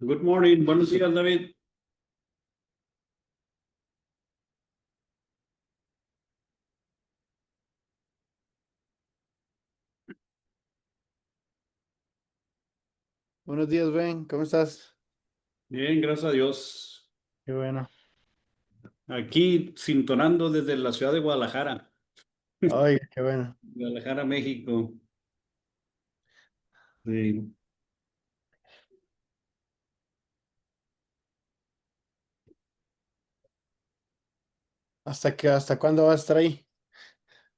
Good morning. Buenos días, David. Buenos días, Ben. ¿Cómo estás? Bien, gracias a Dios. Qué bueno. Aquí sintonando desde la ciudad de Guadalajara, Ay, qué bueno. Guadalajara, México. Sí. ¿Hasta cuándo vas a estar ahí?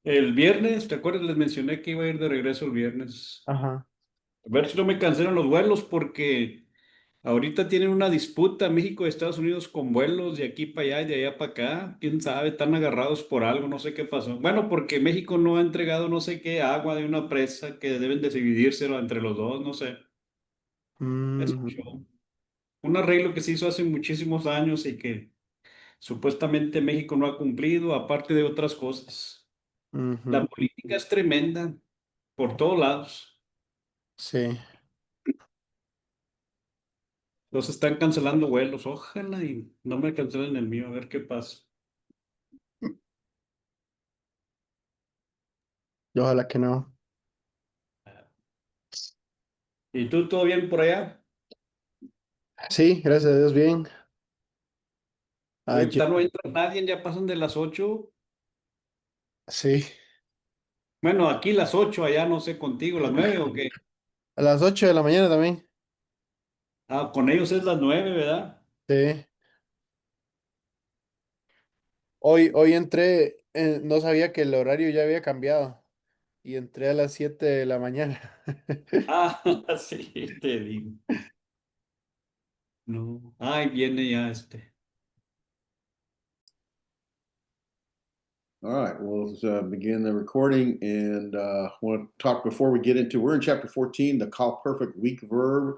El viernes, ¿te acuerdas? Les mencioné que iba a ir de regreso el viernes. Ajá. A ver si no me cancelan los vuelos porque ahorita tienen una disputa México y Estados Unidos con vuelos de aquí para allá y de allá para acá. Quién sabe, están agarrados por algo, no sé qué pasó. Bueno, porque México no ha entregado no sé qué agua de una presa que deben de dividírselo entre los dos, no sé. Es un Mm, show. Un arreglo que se hizo hace muchísimos años y que supuestamente México no ha cumplido, aparte de otras cosas. La ujú. política es tremenda por todos lados. Sí, Los están cancelando vuelos. Ojalá y no me cancelen el mío, a ver qué pasa. y ojalá que no. ¿Y tú todo bien por allá? Sí, gracias a Dios, bien. Ayer, Ahorita no entra nadie, ya pasan de las 8. sí, Bueno, aquí las 8, allá no sé contigo, las 9 o qué. a las 8 de la mañana también. Ah, con ellos es las 9, ¿verdad? Sí. Hoy entré, no sabía que el horario ya había cambiado y entré a las 7 de la mañana. Ah, sí, te digo. No. Ay, viene ya este. All right, we'll begin the recording and want to talk before we get into. We're in chapter 14, the call perfect weak verb.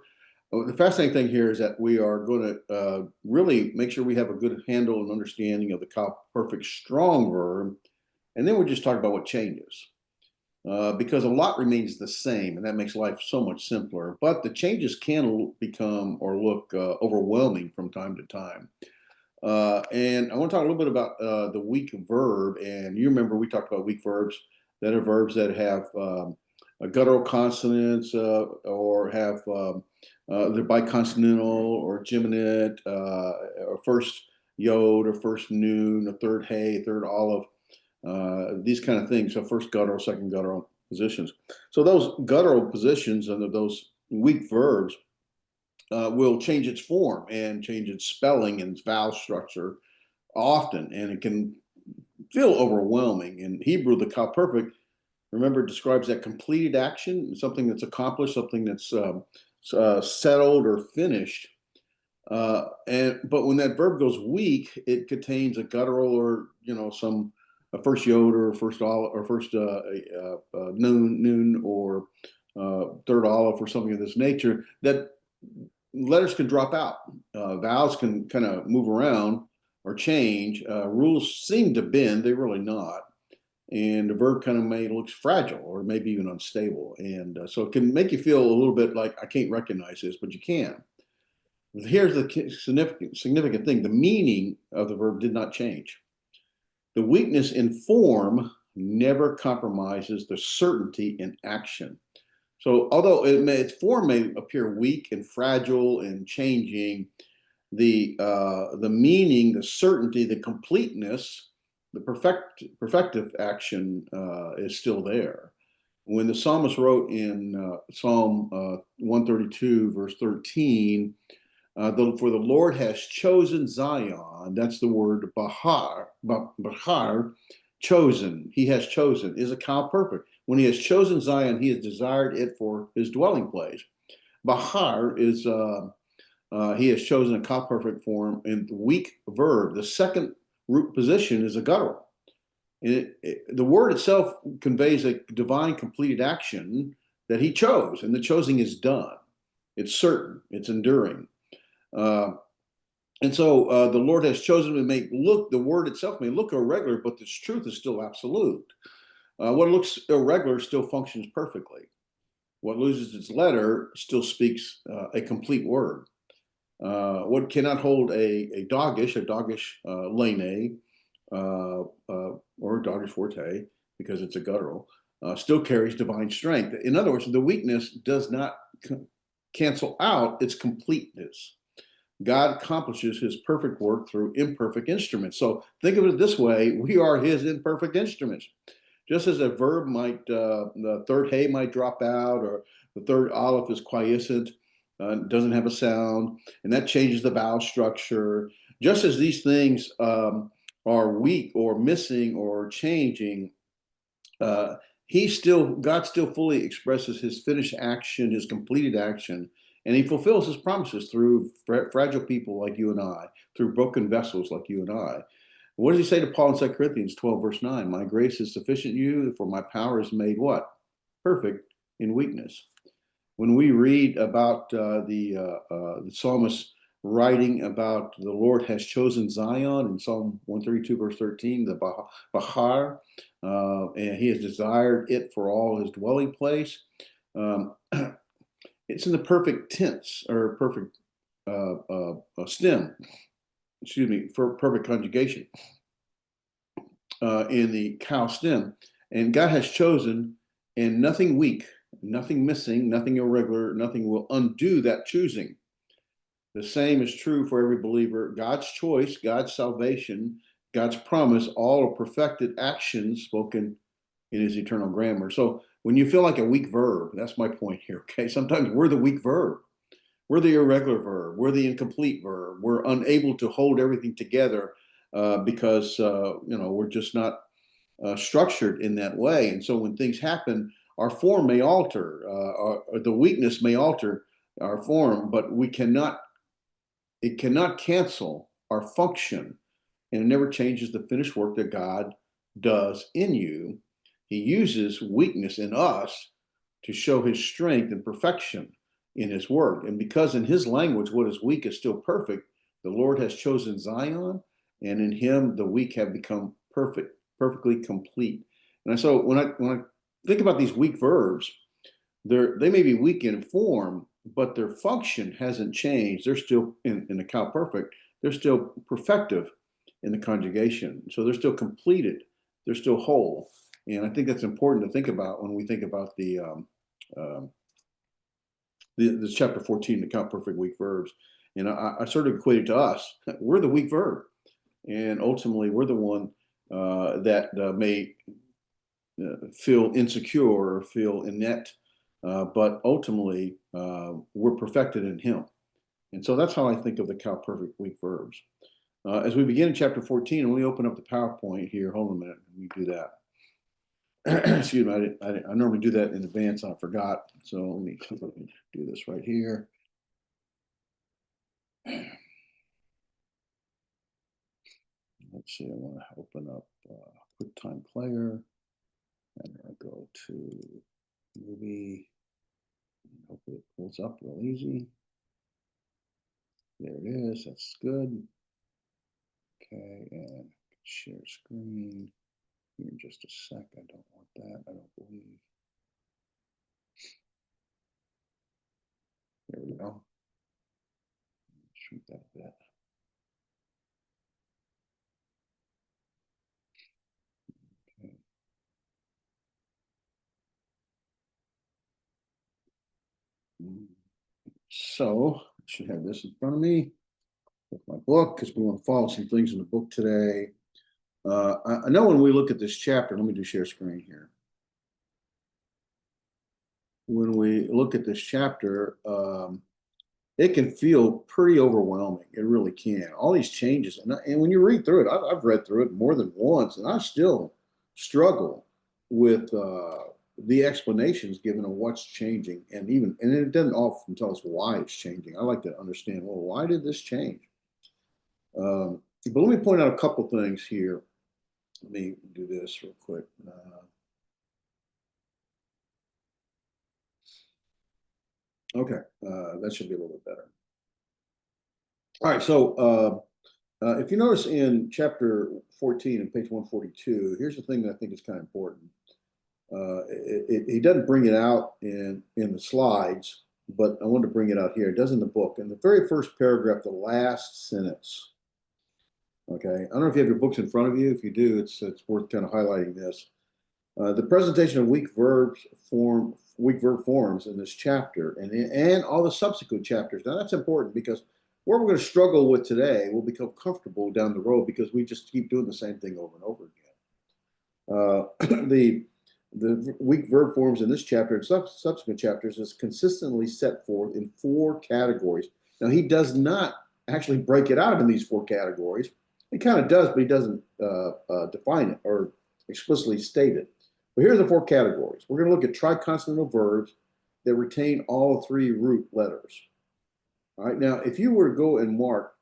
The fascinating thing here is that we are going to really make sure we have a good handle and understanding of the call perfect strong verb, and then we'll just talk about what changes. Because a lot remains the same, and that makes life so much simpler. But the changes can become or look overwhelming from time to time. And I want to talk a little bit about the weak verb. And you remember we talked about weak verbs that are verbs that have a guttural consonants or have they're biconsonantal or geminate, or first yod or first noon, a third hey, third olive, these kind of things. So first guttural, second guttural positions. So those guttural positions and those weak verbs will change its form and change its spelling and its vowel structure often, and it can feel overwhelming. In Hebrew, the Ka perfect, remember, describes that completed action, something that's accomplished, something that's settled or finished. But when that verb goes weak, it contains a guttural or some a first yod or first olive or first noon or third olive or something of this nature that letters can drop out. Vowels can kind of move around or change. Rules seem to bend, they're really not. And the verb kind of may looks fragile or maybe even unstable. And so it can make you feel a little bit like, I can't recognize this, but you can. Here's the significant thing: the meaning of the verb did not change. The weakness in form never compromises the certainty in action. So, although its form may appear weak and fragile and changing, the meaning, the certainty, the completeness, the perfective action is still there. When the psalmist wrote in Psalm 132, verse 13, for the Lord has chosen Zion. That's the word Bahar. Bahar, chosen. He has chosen is a cow perfect. When he has chosen Zion, he has desired it for his dwelling place. Bahar is he has chosen a cow perfect form in the weak verb. The second root position is a guttural. The word itself conveys a divine completed action that he chose, and the choosing is done. It's certain. It's enduring. Uh, and so the Lord has chosen to make look, the word itself may look irregular, but the truth is still absolute. What looks irregular still functions perfectly. What loses its letter still speaks a complete word. What cannot hold a doggish lene, or doggish forte, because it's a guttural, still carries divine strength. In other words, the weakness does not cancel out its completeness. God accomplishes his perfect work through imperfect instruments. So think of it this way: we are his imperfect instruments. Just as a verb might, the third hey might drop out, or the third aleph is quiescent, doesn't have a sound, and that changes the vowel structure. Just as these things are weak or missing or changing, uh, God still fully expresses his finished action, his completed action, and he fulfills his promises through fragile people like you and I, through broken vessels like you and I. What does he say to Paul in 2 Corinthians 12, verse 9? My grace is sufficient you, for my power is made what? Perfect in weakness. When we read about the psalmist writing about the Lord has chosen Zion in Psalm 132, verse 13, the Bahar, and he has desired it for all his dwelling place. It's in the perfect tense, or perfect stem, excuse me, for perfect conjugation, in the cow stem. And God has chosen, and nothing weak, nothing missing, nothing irregular, nothing will undo that choosing. The same is true for every believer. God's choice, God's salvation, God's promise, all are perfected actions spoken in his eternal grammar. So when you feel like a weak verb, that's my point here, okay? Sometimes we're the weak verb. We're the irregular verb. We're the incomplete verb. We're unable to hold everything together because we're just not structured in that way. And so when things happen, our form may alter, or the weakness may alter our form, but it cannot cancel our function, and it never changes the finished work that God does in you. He uses weakness in us to show his strength and perfection in his work. And because in his language, what is weak is still perfect, the Lord has chosen Zion, and in him the weak have become perfect, perfectly complete. And so when I think about these weak verbs, they may be weak in form, but their function hasn't changed. They're still in the cow perfect. They're still perfective in the conjugation. So they're still completed. They're still whole. And I think that's important to think about when we think about this chapter 14, the cow perfect weak verbs. And I sort of equate it to us. We're the weak verb. And ultimately, we're the one that may feel insecure or feel inept, but ultimately we're perfected in him. And so that's how I think of the cow perfect weak verbs. As we begin in chapter 14, let me open up the PowerPoint here. Hold on a minute. Let me do that. Excuse me, I normally do that in advance and I forgot. So let me do this right here. Let's see, I want to open up QuickTime Player. And I go to movie. Hopefully it pulls up real easy. There it is. That's good. Okay, and share screen. Here in just a sec. I don't want that. I don't believe. There we go. Shrink that a bit. Okay. So I should have this in front of me with my book, because we want to follow some things in the book today. I know when we look at this chapter, let me do share screen here. When we look at this chapter, it can feel pretty overwhelming. It really can. All these changes, and when you read through it, I've read through it more than once, and I still struggle with the explanations given of what's changing, and it doesn't often tell us why it's changing. I like to understand, well, why did this change? But let me point out a couple things here. Let me do this real quick. Okay, that should be a little bit better. All right, so if you notice in chapter 14 and page 142, here's the thing that I think is kind of important. He doesn't bring it out in the slides, but I wanted to bring it out here. It does in the book. In the very first paragraph, the last sentence. Okay, I don't know if you have your books in front of you. If you do, it's worth kind of highlighting this. The presentation of weak verb forms in this chapter and all the subsequent chapters. Now that's important because what we're going to struggle with today will become comfortable down the road because we just keep doing the same thing over and over again. The weak verb forms in this chapter and subsequent chapters is consistently set forth in 4 categories. Now he does not actually break it out in these 4 categories. He kind of does, but he doesn't define it or explicitly state it. But here are the 4 categories. We're going to look at triconsonantal verbs that retain all 3 root letters. All right, now if you were to go and mark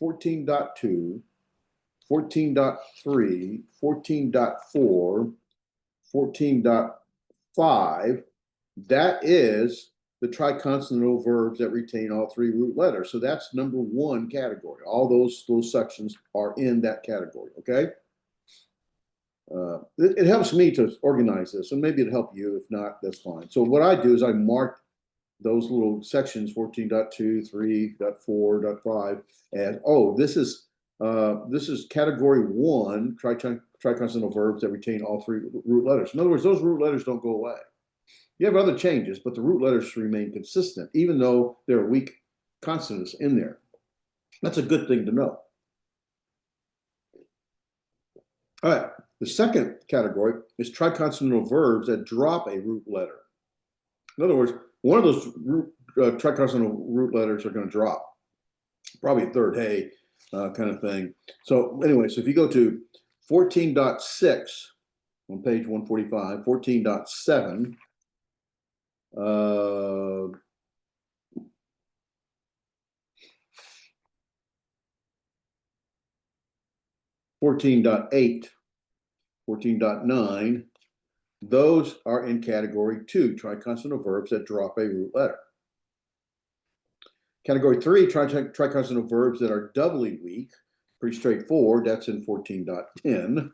14.2, 14.3, 14.4, 14.5, that is the triconsonantal verbs that retain all 3 root letters. So that's number 1 category. All those sections are in that category, okay? It helps me to organize this, and maybe it'll help you. If not, that's fine. So what I do is I mark those little sections 14.2, 3.4.5 as, oh, this is category 1, triconsonantal verbs that retain all 3 root letters. In other words, those root letters don't go away. You have other changes, but the root letters remain consistent, even though there are weak consonants in there. That's a good thing to know. All right, the second category is triconsonantal verbs that drop a root letter. In other words, one of those triconsonantal root letters are going to drop, probably a third hey kind of thing. So anyway, so if you go to 14.6 on page 145, 14.7, 14.8, 14.9, those are in category 2, triconsonantal verbs that drop a root letter. Category 3, triconsonantal verbs that are doubly weak, pretty straightforward. That's in 14.10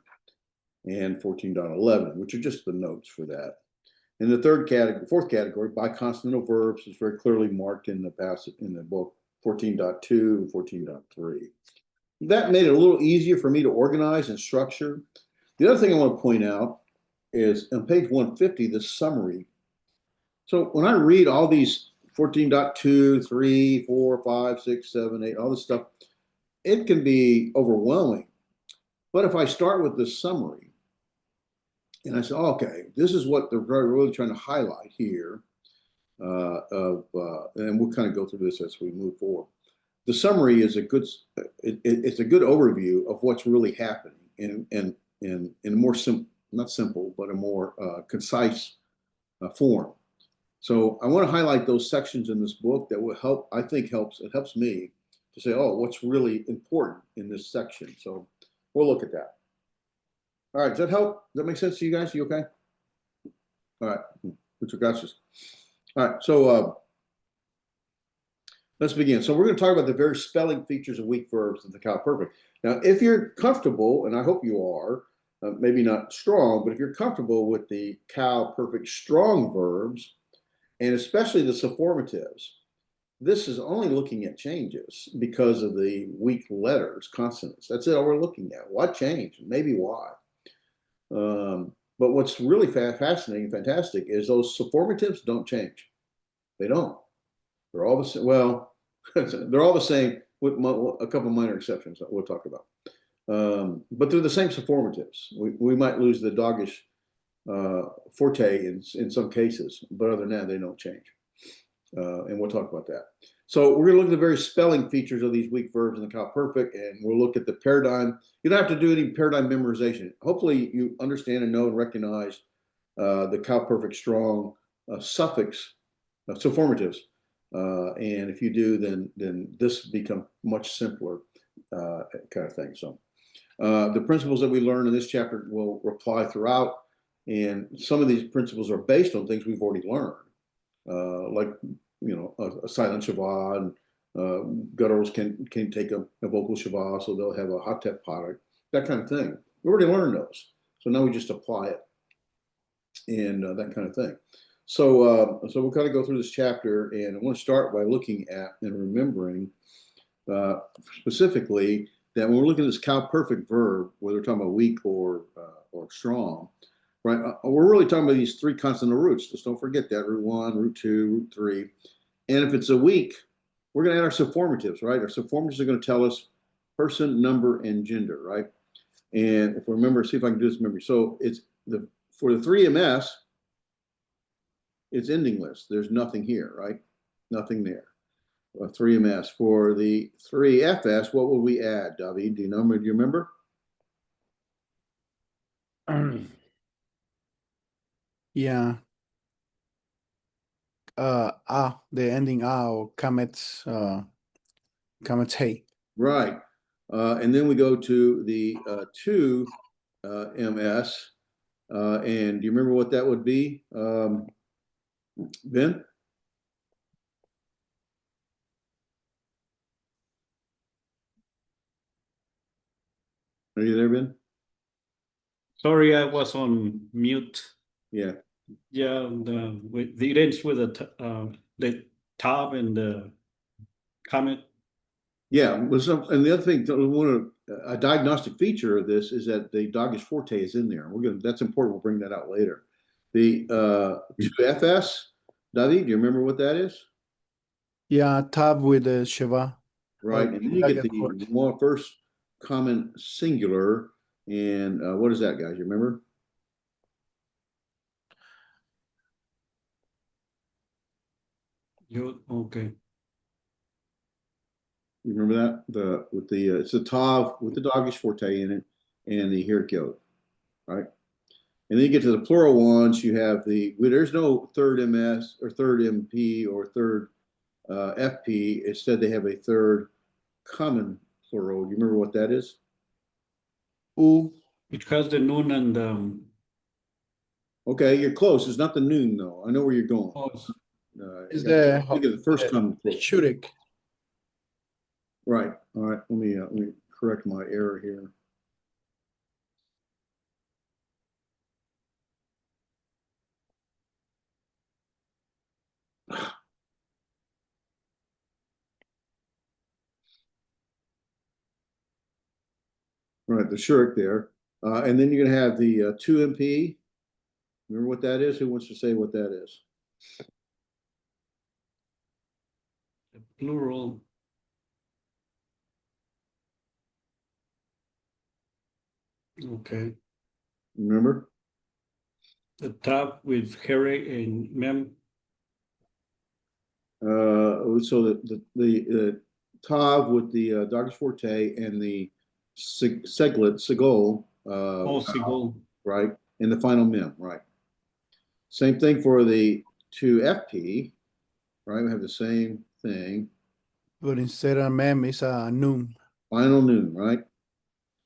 and 14.11, which are just the notes for that. In the fourth category, biconsonantal verbs is very clearly marked in the passage in the book, 14.2 and 14.3. That made it a little easier for me to organize and structure. The other thing I want to point out is on page 150, the summary. So when I read all these 14.2, 3, 4, 5, 6, 7, 8, all this stuff, it can be overwhelming. But if I start with the summary, and I say, oh, okay, this is what they're really trying to highlight here, and we'll kind of go through this as we move forward. The summary is a good, it's a good overview of what's really happening in a more simple, not simple, but a more concise form. So I want to highlight those sections in this book that will help, I think it helps me to say, oh, what's really important in this section. So we'll look at that. All right, does that help? Does that make sense to you guys? You okay? All right, muchas gracias. All right, so let's begin. So we're going to talk about the various spelling features of weak verbs in the Cal Perfect. Now, if you're comfortable, and I hope you are, maybe not strong, but if you're comfortable with the Cal Perfect strong verbs, and especially the suffirmatives, this is only looking at changes because of the weak letters, consonants. That's it all we're looking at. What changed? Maybe why. But what's really fascinating and fantastic is those suffirmatives don't change. They don't. They're all the same. Well, they're all the same with a couple of minor exceptions that we'll talk about. But they're the same suffirmatives. We might lose the doggish forte in some cases, but other than that, they don't change. And we'll talk about that. So we're going to look at the various spelling features of these weak verbs in the Cal Perfect, and we'll look at the paradigm. You don't have to do any paradigm memorization. Hopefully you understand and know and recognize the Cal Perfect strong suffix suffirmatives. And if you do, then this becomes much simpler kind of thing. So the principles that we learn in this chapter will apply throughout. And some of these principles are based on things we've already learned, like, you know, a silent shavah, and gutturals can take a vocal shavah, so they'll have a hotep product, that kind of thing. We already learned those. So now we just apply it and that kind of thing. So we'll kind of go through this chapter, and I want to start by looking at and remembering specifically that when we're looking at this cow perfect verb, whether we're talking about weak or strong, right? We're really talking about these three consonant roots. Just don't forget that: root one, root two, root three. And if it's a weak, we're going to add our subformatives, right? Our subformatives are going to tell us person, number, and gender, right? And if we remember, see if I can do this memory. So it's for the 3MS, it's ending list. There's nothing here, right? Nothing there. 3MS. For the 3FS, what would we add, David? Do you remember? Yeah. The ending or comments hey. Right. And then we go to the 2MS. And do you remember what that would be, Ben? Are you there, Ben? Sorry, I was on mute. Yeah. Yeah, it ends with the tab and the comment. Yeah. And the other thing, a diagnostic feature of this is that the doggish forte is in there. That's important. We'll bring that out later. The 2FS, David, do you remember what that is? Yeah, tab with the Shiva. Right. And then you get the more first common singular. And what is that, guys? You remember? Okay. You remember that? It's the tav with the doggish forte in it and the hirkyot, right? And then you get to the plural ones, you have there's no third MS or third MP or third FP. Instead, they have a third common plural. You remember what that is? U. It has the noon and Okay, you're close. It's not the noon, though. I know where you're going. Is think of the first common plural. Shurik. Right. All right. Let me correct my error here. Right, the shirk there. And then you're going to have the 2MP. Remember what that is? Who wants to say what that is? the plural. Okay. Remember? The tab with Harry and Mem. So the tav with the doggish forte and the segol, Seagull. right? And the final mem, right? Same thing for the 2FP, right? We have the same thing. But instead of mem, it's a noon. Final noon, right?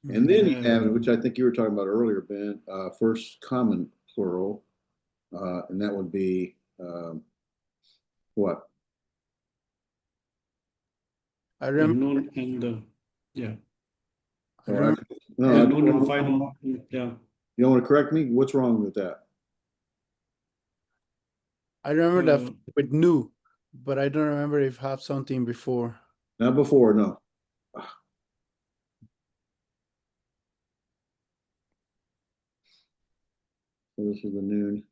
And then you Yeah, have, which I think you were talking about earlier, Ben, first common plural, and that would be what? I the remember. noon and yeah. I remember. No, The noon and final. Yeah. you don't want to correct me? What's wrong with that? I remember that with new, but I don't remember if have something before. Not before, no. So this is the noon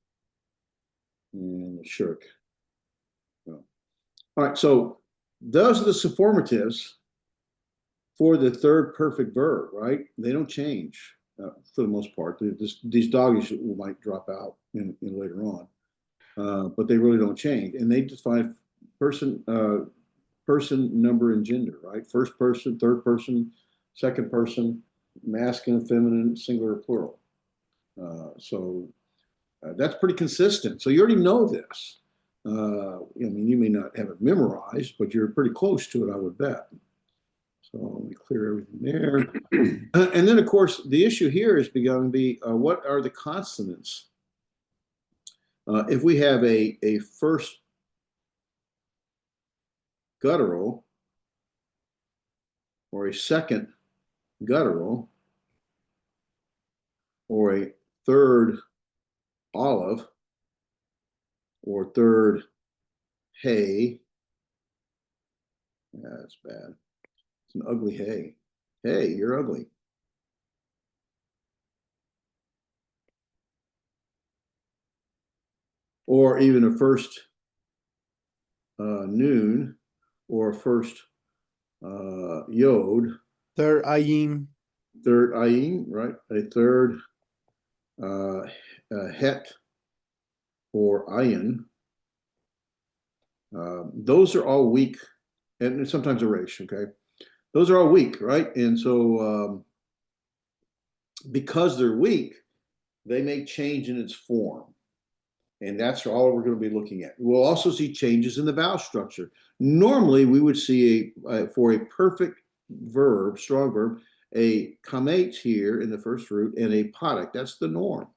and the shirk. Oh. All right, so those are the subformatives for the third perfect verb, right? They don't change for the most part. These doggish might drop out in later on, but they really don't change. And they define person, number, and gender, right? First person, third person, second person, masculine, feminine, singular, plural. So that's pretty consistent. So you already know this. I mean, you may not have it memorized, but you're pretty close to it, I would bet. So let me clear everything there. And then, of course, the issue here is going to be what are the consonants? If we have a first guttural or a second guttural or a third olive or third hay. Yeah, that's bad. It's an ugly hay. Hey, you're ugly. Or even a first noon, or first yod. Third ayim. Third ayin, right? A third het or ayin. Those are all weak, and sometimes a resh, okay? Those are all weak, right? And so because they're weak, they may change in its form. And that's all we're going to be looking at. We'll also see changes in the vowel structure. Normally, we would see for a perfect verb, strong verb, a kametz here in the first root and a parak. That's the norm.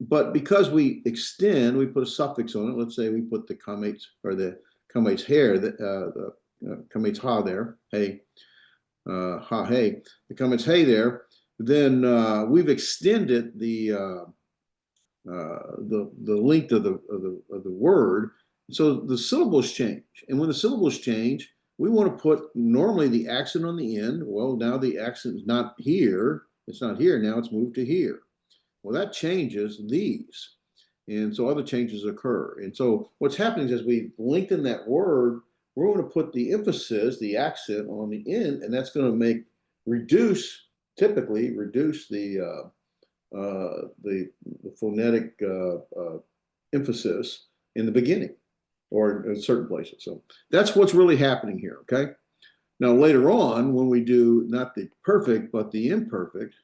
But because we extend, we put a suffix on it. Let's say we put the kametz or the kametz hair, the kametz ha there, hey, ha hey, the kametz hey there. Then we've extended the length of the word, so the syllables change. And when the syllables change, we want to put normally the accent on the end. Well, now the accent is not here. It's not here now. It's moved to here. Well, that changes these, and so other changes occur. And so what's happening is as we lengthen that word, we're going to put the emphasis, the accent on the end, and that's going to typically reduce the phonetic emphasis in the beginning or in certain places. So that's what's really happening here, okay? Now, later on, when we do not the perfect, but the imperfect,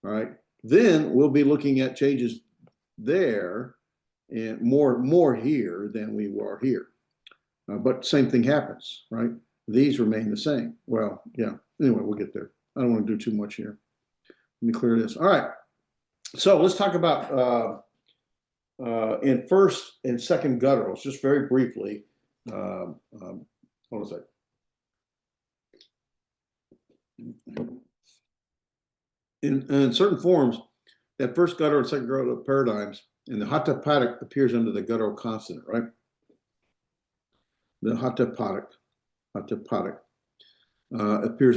all right, then we'll be looking at changes there and more here than we were here. But same thing happens, right? These remain the same. Well, yeah, anyway, we'll get there. I don't want to do too much here. Let me clear this. All right. So let's talk about in first and second gutturals, just very briefly. Hold on a second. In certain forms, that first guttural and second guttural paradigms, and the hatapatic appears under the guttural consonant, right? The hatapatic appears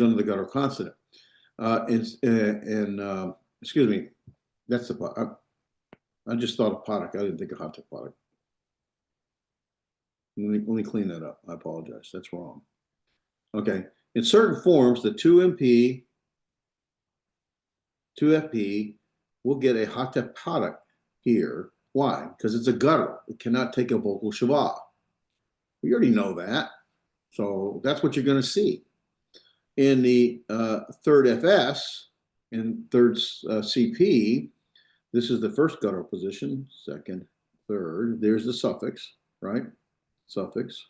under the guttural consonant. Excuse me, that's the I just thought of patak. I didn't think of hatapatic. Let me clean that up. I apologize. That's wrong. Okay. In certain forms, the 2MP, 2FP will get a hatapatic here. Why? Because it's a guttural. It cannot take a vocal shava. We already know that. So that's what you're going to see. In the third FS and third CP, this is the first guttural position, second, third. There's the suffix, right? Suffix.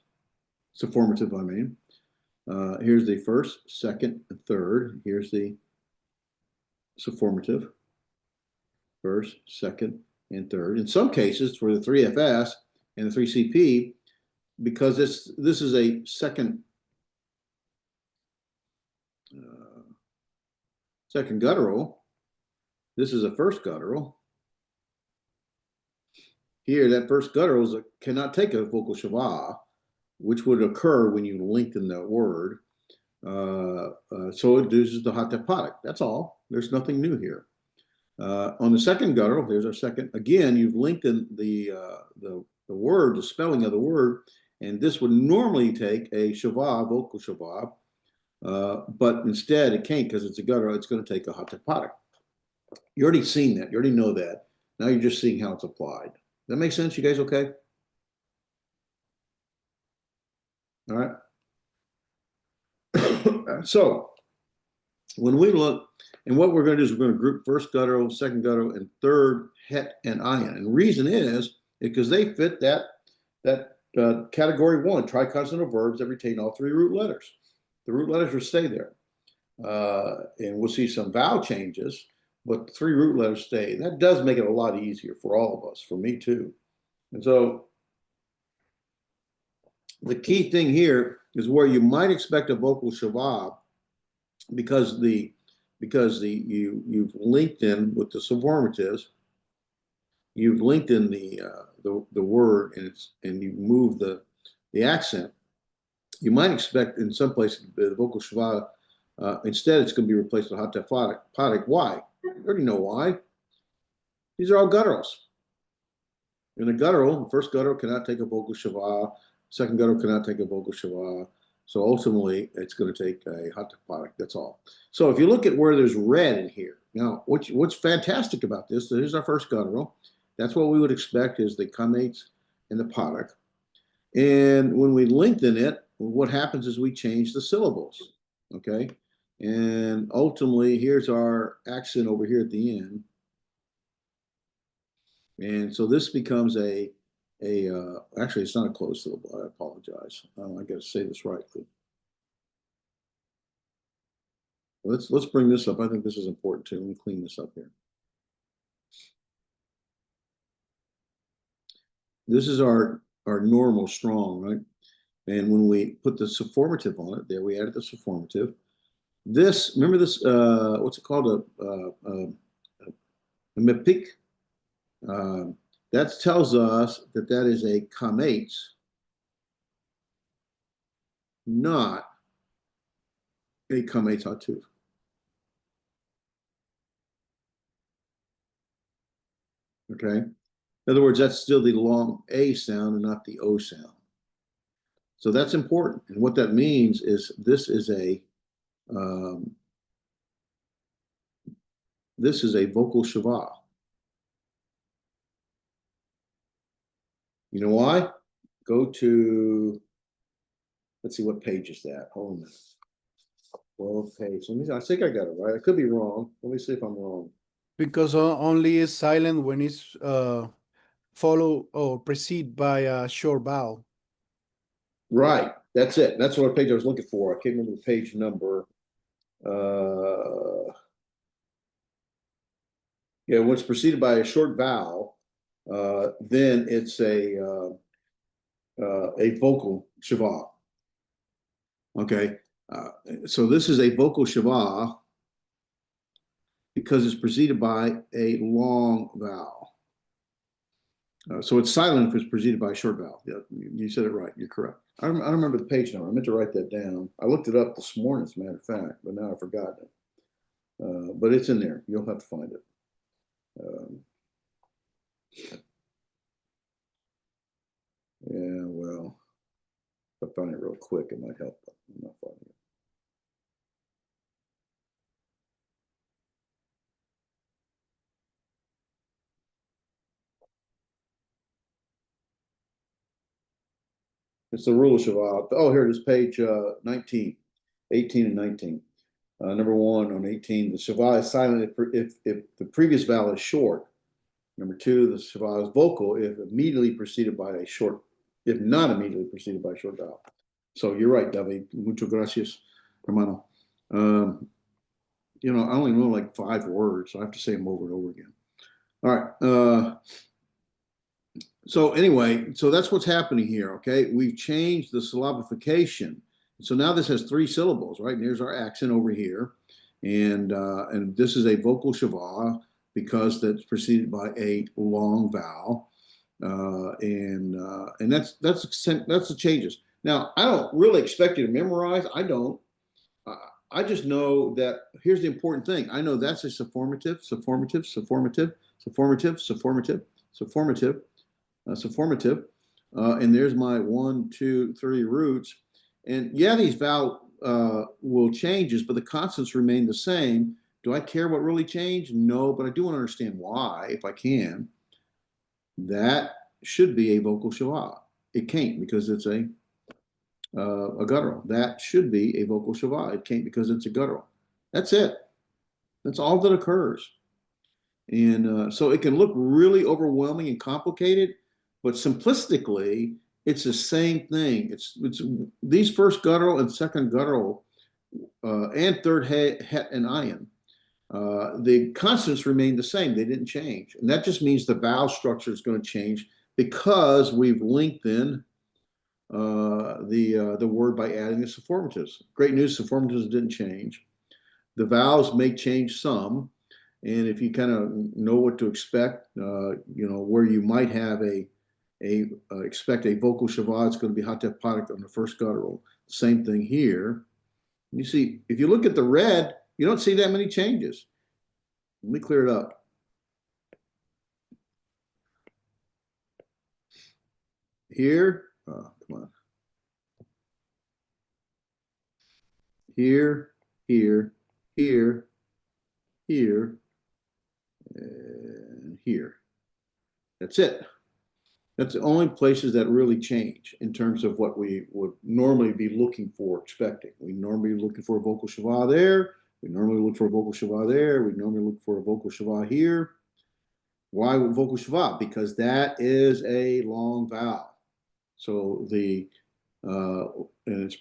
Sufformative, I mean. Here's the first, second, and third. Here's the sufformative. First, second, and third. In some cases, for the 3FS and the 3CP, because this is a second guttural, this is a first guttural. Here, that first guttural cannot take a vocal shava, which would occur when you lengthen that word. So it uses the hatapatic. That's all. There's nothing new here. On the second guttural, there's our second. Again, you've lengthened the word, the spelling of the word, and this would normally take a shava, vocal shava, but instead it can't because it's a guttural. It's going to take a hatapatic. You already seen that. You already know that. Now you're just seeing how it's applied. That makes sense? You guys okay? All right. So when we look, and what we're going to do is we're going to group first guttural, second guttural, and third het and ayin. And the reason is because they fit that category one, triconsonantal verbs that retain all three root letters. The root letters will stay there. And we'll see some vowel changes, but the three root letters stay. That does make it a lot easier for all of us, for me too. And so the key thing here is where you might expect a vocal shava because you've linked in with the subformatives. you've lengthened the word and you move the accent, you might expect in some places the vocal schwa, instead it's going to be replaced with hot Why? You already know why. These are all gutturals. In a guttural, the first guttural cannot take a vocal schwa, second guttural cannot take a vocal schwa. So ultimately, it's going to take a hot. That's all. So if you look at where there's red in here, now what's fantastic about this? Here's our first guttural. That's what we would expect is the comates and the potic. And when we lengthen it, what happens is we change the syllables. Okay. And ultimately, here's our accent over here at the end. And so this becomes actually, it's not a closed syllable. I apologize. I got to say this rightly. Let's bring this up. I think this is important too. Let me clean this up here. This is our normal strong, right? And when we put the sufformative on it, there we added the sufformative. This, remember this, what's it called? A mepik. That tells us that is a comates, not a comates hatuf. Okay. In other words, that's still the long A sound and not the O sound. So that's important. And what that means is this is a vocal schwa. You know why? Go to, let's see, what page is that? Hold on a minute. 12 page. I think I got it right. I could be wrong. Let me see if I'm wrong. Because only is silent when it's follow or precede by a short vowel. Right. That's it. That's what page I was looking for. I can't remember the page number. Yeah, when it's preceded by a short vowel, then it's a vocal schwa. Okay. So this is a vocal schwa because it's preceded by a long vowel. So it's silent if it's preceded by a short vowel. Yeah, you said it right. You're correct. I don't remember the page number. I meant to write that down. I looked it up this morning, as a matter of fact, but now I've forgotten it. But it's in there. You'll have to find it. Yeah, well, if I find it real quick, it might help. I'm not finding it. It's the rule of Shavuot. Oh, here it is, page 19, 18 and 19. Number one on 18, the Shavuot is silent if the previous vowel is short. Number two, the Shavuot is vocal if immediately preceded by a short, if not immediately preceded by a short vowel. So you're right, David. Muchas gracias, hermano. I only know like 5 words, so I have to say them over and over again. All right. So anyway, so that's what's happening here, okay? We've changed the syllabification. So now this has 3 syllables, right? And here's our accent over here. And this is a vocal schwa because that's preceded by a long vowel. And that's the changes. Now, I don't really expect you to memorize. I don't. I just know that here's the important thing. I know that's a sufformative, and there's my 1, 2, 3 roots. And yeah, these vowel will changes, but the constants remain the same. Do I care what really changed? No, but I do want to understand why, if I can. That should be a vocal schwa. It can't because it's a guttural. That should be a vocal schwa. It can't because it's a guttural. That's it. That's all that occurs. And so it can look really overwhelming and complicated, but simplistically, it's the same thing. It's these first guttural and second guttural and third het and ayin. The consonants remain the same. They didn't change. And that just means the vowel structure is going to change because we've lengthened the word by adding the sufformatives. Great news, sufformatives didn't change. The vowels may change some. And if you kind of know what to expect, where you might have expect a vocal shava, it's going to be hatef parak on the first guttural. Same thing here. You see, if you look at the red, you don't see that many changes. Let me clear it up. Here, come on. Here, here, here, here, and here. That's it. That's the only places that really change in terms of what we would normally be looking for, expecting. We normally be looking for a vocal shava there. We normally look for a vocal shava there. We normally look for a vocal shava here. Why vocal shava? Because that is a long vowel. So it's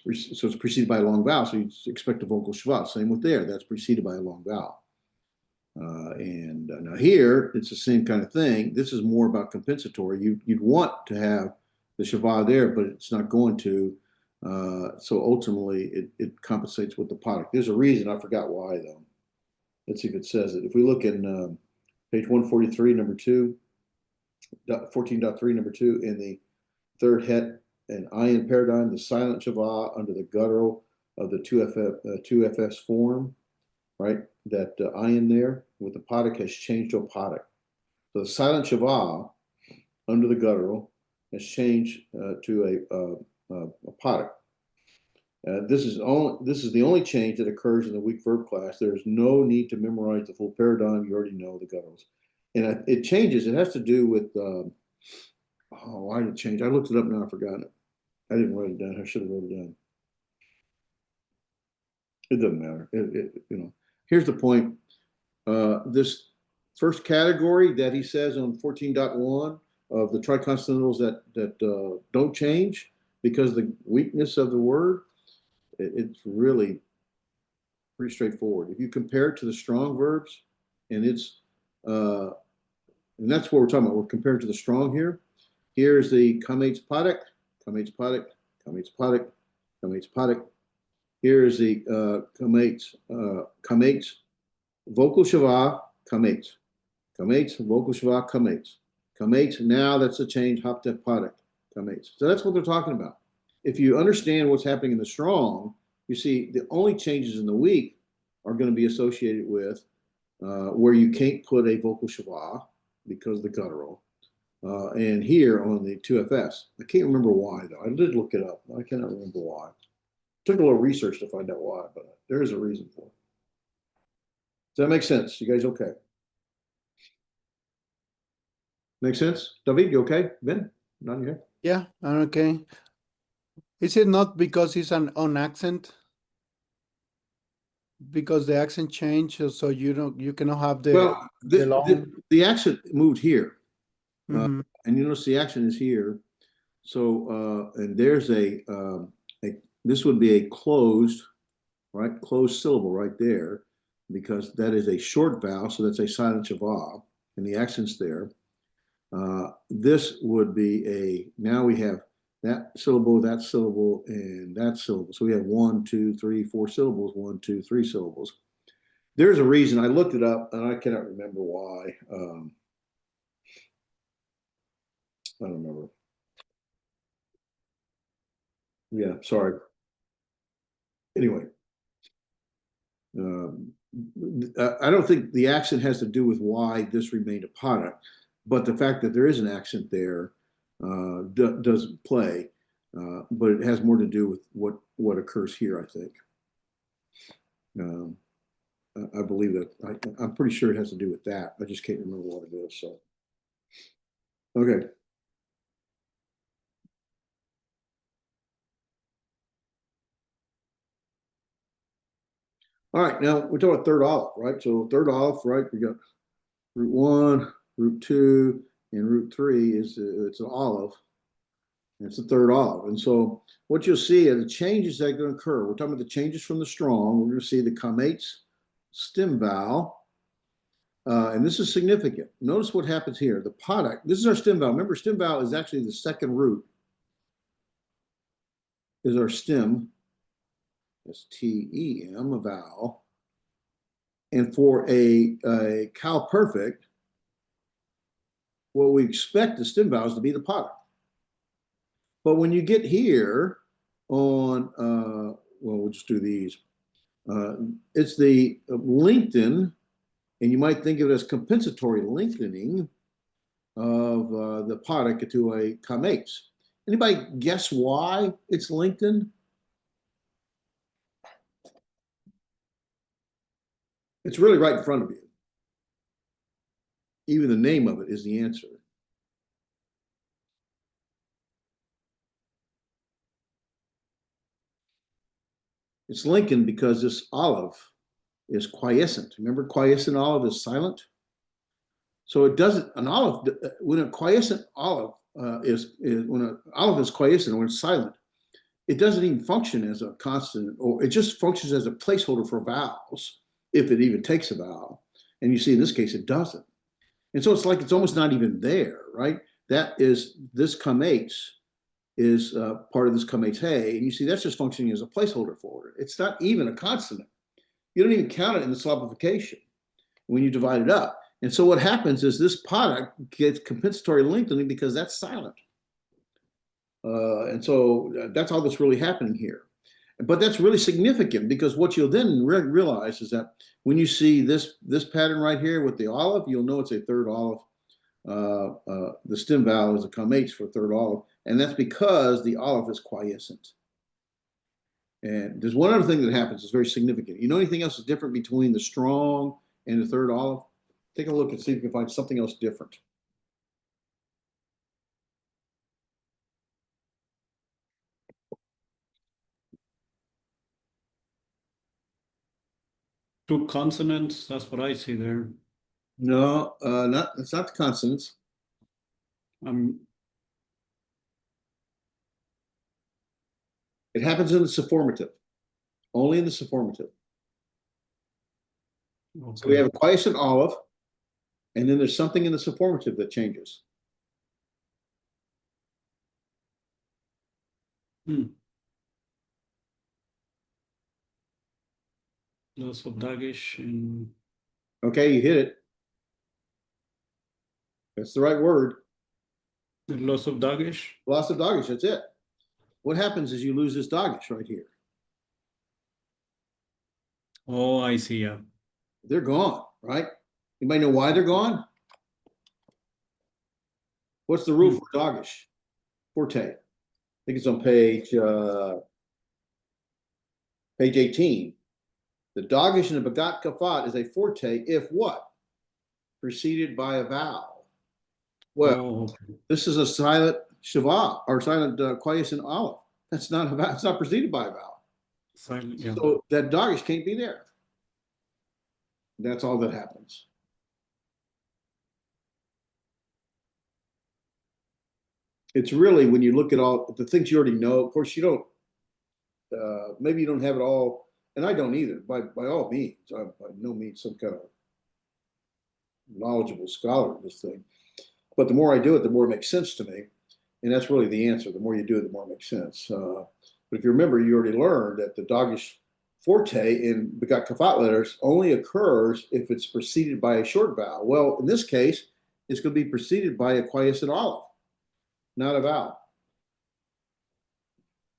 preceded by a long vowel. So you expect a vocal shava. Same with there. That's preceded by a long vowel. Now here, it's the same kind of thing. This is more about compensatory. You'd want to have the shava there, but it's not going to. So ultimately, it compensates with the product. There's a reason. I forgot why, though. Let's see if it says it. If we look in page 143, number 2, 14.3, number 2, in the third het and ayin paradigm, the silent shava under the guttural of the 2FS form, right? That ayin there with the padak has changed to a padak. So the silent shava under the guttural has changed to a padak. This is the only change that occurs in the weak verb class. There is no need to memorize the full paradigm. You already know the gutturals, and it changes. It has to do with why did it change? I looked it up now. I've forgotten it. I didn't write it down. I should have wrote it down. It doesn't matter. Here's the point. This first category that he says on 14.1 of the triconsonantals that don't change because of the weakness of the word, it's really pretty straightforward. If you compare it to the strong verbs, and that's what we're talking about. We're comparing to the strong here. Here's the kamates padak, kamates padak, kamates padak, kamates padak. Here's the kamates vocal shava, kamates, kamates vocal shava, kamates, kamates. Now that's a change hatef padak, kamates. So that's what they're talking about. If you understand what's happening in the strong, you see the only changes in the weak are going to be associated with where you can't put a vocal shava because of the guttural. And here on the 2FS, I can't remember why though. I did look it up. I cannot remember why. Took a little research to find out why, but there is a reason for it. Does that make sense? You guys okay? Make sense? David, you okay? Ben, not here. Yeah, I'm okay. Is it not because it's an on accent? Because the accent changes, so you cannot have the long. The accent moved here, Mhm. and you notice the accent is here. So and there's this would be a closed syllable right there, because that is a short vowel, so that's a silent shava, and the accent's there. This would be now we have that syllable, and that syllable. So we have 1, 2, 3, 4 syllables, 1, 2, 3 syllables. There's a reason. I looked it up, and I cannot remember why. I don't remember. Yeah, sorry. Anyway, I don't think the accent has to do with why this remained a product, but the fact that there is an accent there does play, but it has more to do with what occurs here, I think. I believe that. I'm pretty sure it has to do with that. I just can't remember what it is. So, okay. All right, now we're talking about third aleph, right? So third aleph, right? We got root 1, root 2, and root 3 it's an aleph. It's the third aleph. And so what you'll see are the changes that are going to occur. We're talking about the changes from the strong. We're going to see the kamates stem vowel. And this is significant. Notice what happens here. The padak, this is our stem vowel. Remember, stem vowel is actually the second root, is our stem. S-T-E-M, a vowel. And for a cow perfect, what we expect the stem vowels to be the product. But when you get here on, well, we'll just do these. It's the lengthen, and you might think of it as compensatory lengthening of the product to a comates. Anybody guess why it's lengthened? It's really right in front of you. Even the name of it is the answer. It's lengthened because this olive is quiescent. Remember, quiescent olive is silent. So it doesn't, an olive, when a quiescent olive when an olive is quiescent, when it's silent, it doesn't even function as a consonant, or it just functions as a placeholder for vowels, if it even takes a vowel. And you see in this case, it doesn't. And so it's like it's almost not even there, right? That is, this comates is part of this comates hey, and you see that's just functioning as a placeholder for it. It's not even a consonant. You don't even count it in the syllabification when you divide it up. And so what happens is this product gets compensatory lengthening because that's silent. And so that's all that's really happening here. But that's really significant because what you'll then realize is that when you see this pattern right here with the olive, you'll know it's a third olive. The stem vowel is a comates for third olive, and that's because the olive is quiescent. And there's one other thing that happens that's very significant. You know anything else is different between the strong and the third olive? Take a look and see if you can find something else different. Two consonants, that's what I see there. No, it's not the consonants. It happens in the sufformative, only in the sufformative. Okay. So we have a quiescent olive, and then there's something in the sufformative that changes. Loss of dagish and Okay, you hit it. That's the right word. the loss of dagish. Loss of dogish, that's it. What happens is you lose this dogish right here. Oh, I see, yeah. They're gone, right? Anybody know why they're gone? What's the rule for dogish? Forte. I think it's on page 18. The dogish in the begat kafat is a forte if what? Preceded by a vowel. Well, okay. This is a silent shava or silent quiescent olive. That's not a vowel. It's not preceded by a vowel. Silent, yeah. So that dogish can't be there. That's all that happens. It's really when you look at all the things you already know. Of course, you don't. Maybe you don't have it all, and I don't either. By all means, I'm by no means some kind of knowledgeable scholar in this thing. But the more I do it, the more it makes sense to me, and that's really the answer. The more you do it, the more it makes sense. But if you remember, you already learned that the dogish forte in begat kafat letters only occurs if it's preceded by a short vowel. Well, in this case, it's going to be preceded by a quiescent olive, not a vowel,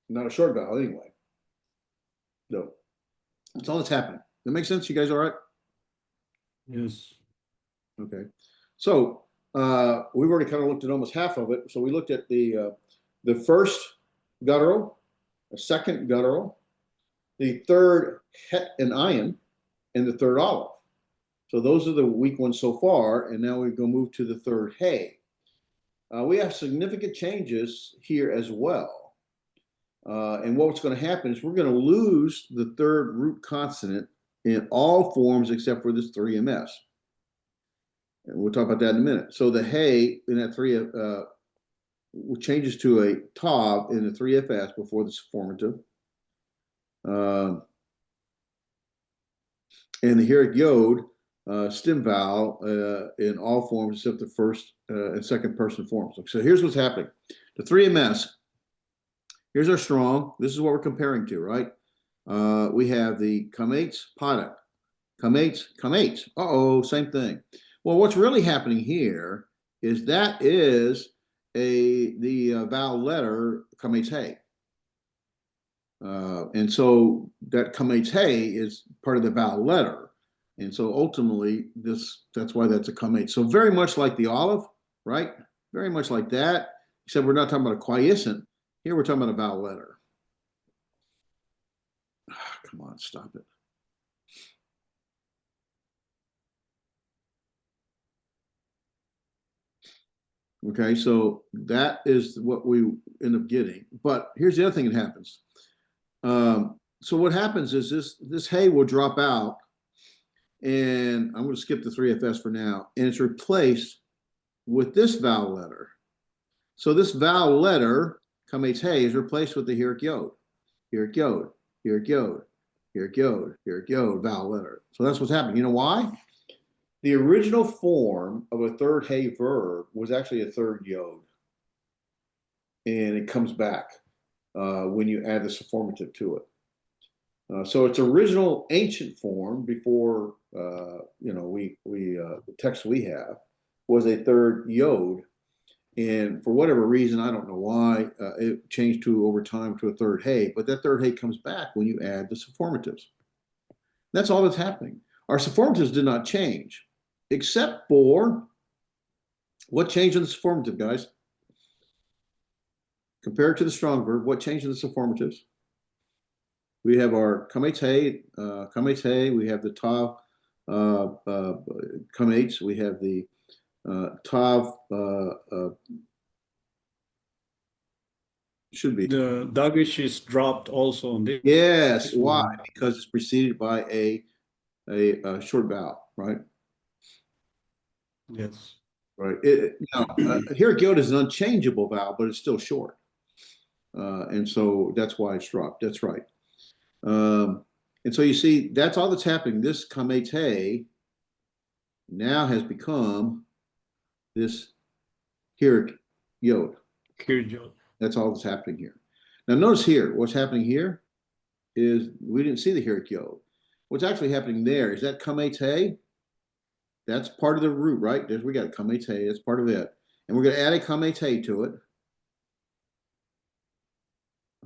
not a short vowel anyway. No, that's all that's happening. That makes sense? You guys all right? Yes. Okay. So we've already kind of looked at almost half of it. So we looked at the first guttural, the second guttural, the third het and ion, and the third olive. So those are the weak ones so far. And now we're going to move to the third hey. We have significant changes here as well. And what's going to happen is we're going to lose the third root consonant in all forms except for this 3ms. And we'll talk about that in a minute. So the hey in that 3 changes to a tav in the 3fs before the sufformative. And the heroic yod, stem vowel in all forms except the first and second person forms. So here's what's happening. The 3ms, here's our strong. This is what we're comparing to, right? We have the comates product. Come eights. Uh-oh, same thing. Well, what's really happening here is that is the vowel letter come eights hey. And so that come eights hey is part of the vowel letter. And so ultimately that's why that's a come eight. So very much like the olive, right? Very much like that, except we're not talking about a quiescent. Here we're talking about a vowel letter. Come on, stop it. Okay, so that is what we end up getting. But here's the other thing that happens. So what happens is this hey will drop out, and I'm going to skip the 3FS for now, and it's replaced with this vowel letter. So this vowel letter, come hey, is replaced with the here yod, here yod, here yod, here yod, here yod vowel letter. So that's what's happening. You know why? The original form of a third hey verb was actually a third yod, and it comes back when you add the sufformative to it. So its original ancient form before the text we have was a third yod, and for whatever reason, I don't know why, it changed to over time to a third hey. But that third hey comes back when you add the sufformatives. That's all that's happening. Our sufformatives did not change, except for what changed in the sufformative, guys? Compared to the strong verb, what changed in the sufformatives? We have our come-eights, we have the tav come-eights, we have the tav should be. The dagish is dropped also on this. Yes, why? one. Because it's preceded by a short vowel, right? Yes. Right. Here yod is an unchangeable vowel, but it's still short. And so that's why it's dropped. That's right. And so you see, that's all that's happening. This kamete now has become this here yod. Kirjot. That's all that's happening here. Now notice here, what's happening here is we didn't see the here yod. What's actually happening there is that kamete. That's part of the root, right? We got kamete. That's part of it. And we're going to add a kamete to it.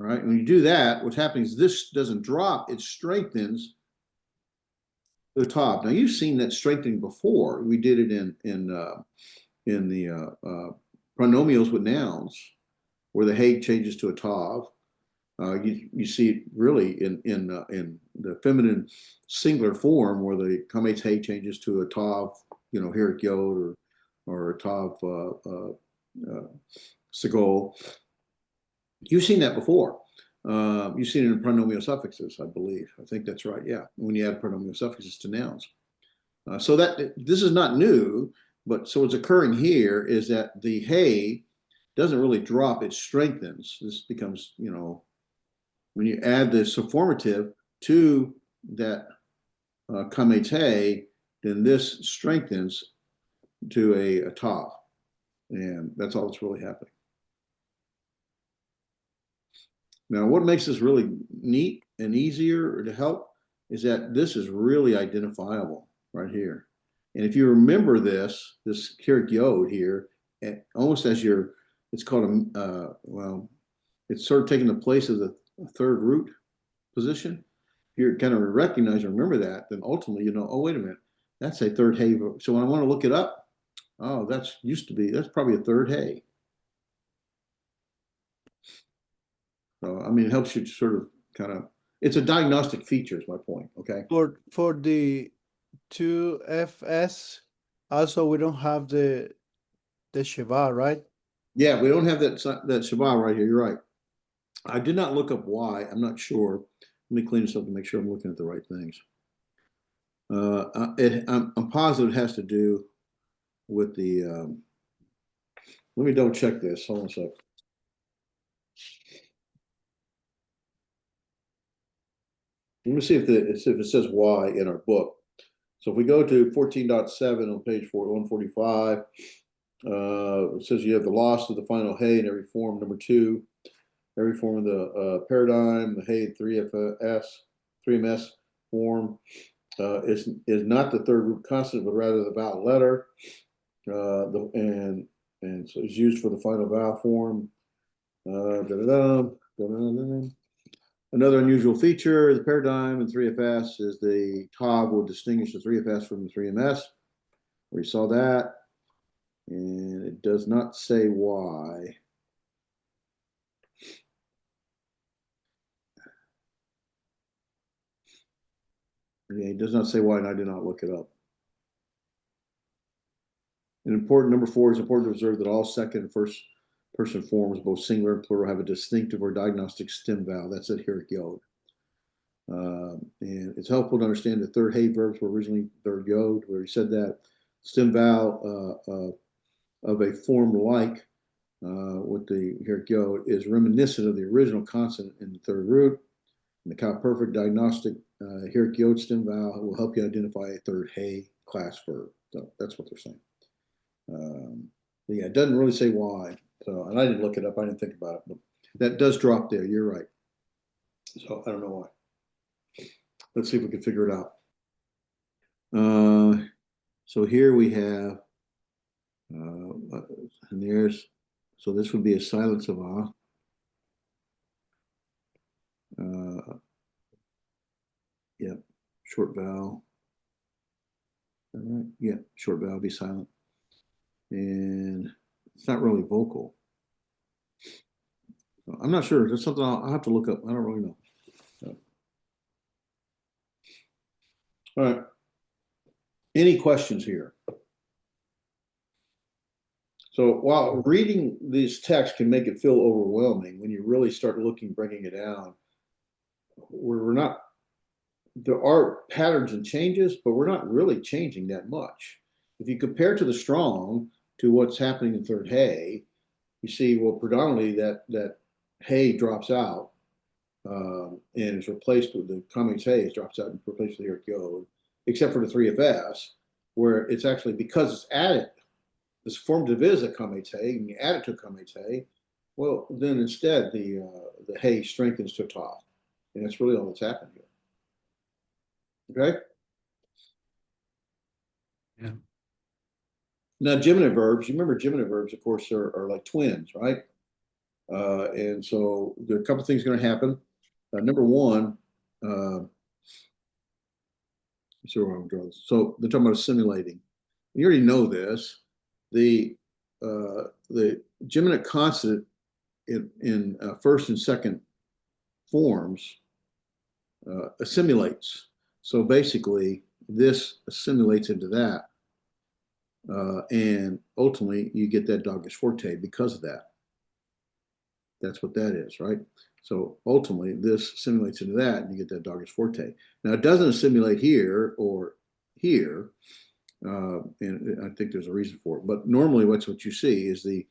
All right. When you do that, what's happening is this doesn't drop, it strengthens the top. Now you've seen that strengthening before. We did it in the pronomials with nouns, where the hey changes to a tav. You see it really in the feminine singular form, where the kamete hey changes to a tav, here at yod or a tav segol. You've seen that before. You've seen it in pronomial suffixes, I believe. I think that's right. Yeah, when you add pronomial suffixes to nouns. So that this is not new, but so what's occurring here is that the hey doesn't really drop; it strengthens. This becomes, when you add the sufformative to that kamete, then this strengthens to a tav, and that's all that's really happening. Now, what makes this really neat and easier to help is that this is really identifiable right here. And if you remember this kiryat yod here, almost as it's called it's sort of taking the place of the third root position. If you're kind of recognize and remember that, then ultimately, oh, wait a minute, that's a third hey. So when I want to look it up, oh, that's probably a third hey. So, I mean, it helps you sort of it's a diagnostic feature is my point. Okay. For the 2FS, also we don't have the Shiva, right? Yeah, we don't have that Shiva right here. You're right. I did not look up why. I'm not sure. Let me clean this up to make sure I'm looking at the right things. I'm positive it has to do with the. Let me double check this. Hold on a sec. Let me see if it says why in our book. So if we go to 14.7 on page 145, it says you have the loss of the final hey in every form. Number 2, every form of the paradigm, the hey 3MS form. is not the third root consonant, but rather the vowel letter. And so it's used for the final vowel form. Another unusual feature, the paradigm in 3FS is the TOG will distinguish the 3FS from the 3MS. We saw that, and it does not say why. Yeah, it does not say why, and I did not look it up. An important number 4 is important to observe that all second and first person forms, both singular and plural, have a distinctive or diagnostic stem vowel. That's adherent yod. And it's helpful to understand that third hey verbs were originally third yod, where he said that stem vowel of a form like with the adherent yod is reminiscent of the original consonant in the third root. And the cow perfect diagnostic adherent yod stem vowel will help you identify a third hey class verb. So that's what they're saying. But yeah, it doesn't really say why. So, and I didn't look it up. I didn't think about it, but that does drop there. You're right. So I don't know why. Let's see if we can figure it out. So here we have, and there's, so this would be a silent savant. Yeah, short vowel. All right. Yeah, short vowel be silent. And it's not really vocal. I'm not sure. That's something I'll have to look up. I don't really know. All right. Any questions here? So while reading these texts can make it feel overwhelming, when you really start looking, breaking it down, we're not, there are patterns and changes, but we're not really changing that much. If you compare to the strong to what's happening in third hey, you see, well, predominantly that hey drops out and is replaced with the Cummings hey drops out and replaced with the Eric Yod, except for the 3FS, where it's actually because it's added. This formative is a Cummings hey, and you add it to a Cummings hey, well, then instead the hey strengthens to a top, and that's really all that's happened here. Okay. Yeah. Now, geminative verbs, you remember geminative verbs, of course, are like twins, right? And so there are a couple things going to happen. Number one, so they're talking about assimilating. You already know this. The geminate consonant in first and second forms assimilates. So basically, this assimilates into that. And ultimately, you get that dogged forte because of that. That's what that is, right? So ultimately, this assimilates into that, and you get that dogged forte. Now, it doesn't assimilate here or here, and I think there's a reason for it. But normally, what you see is the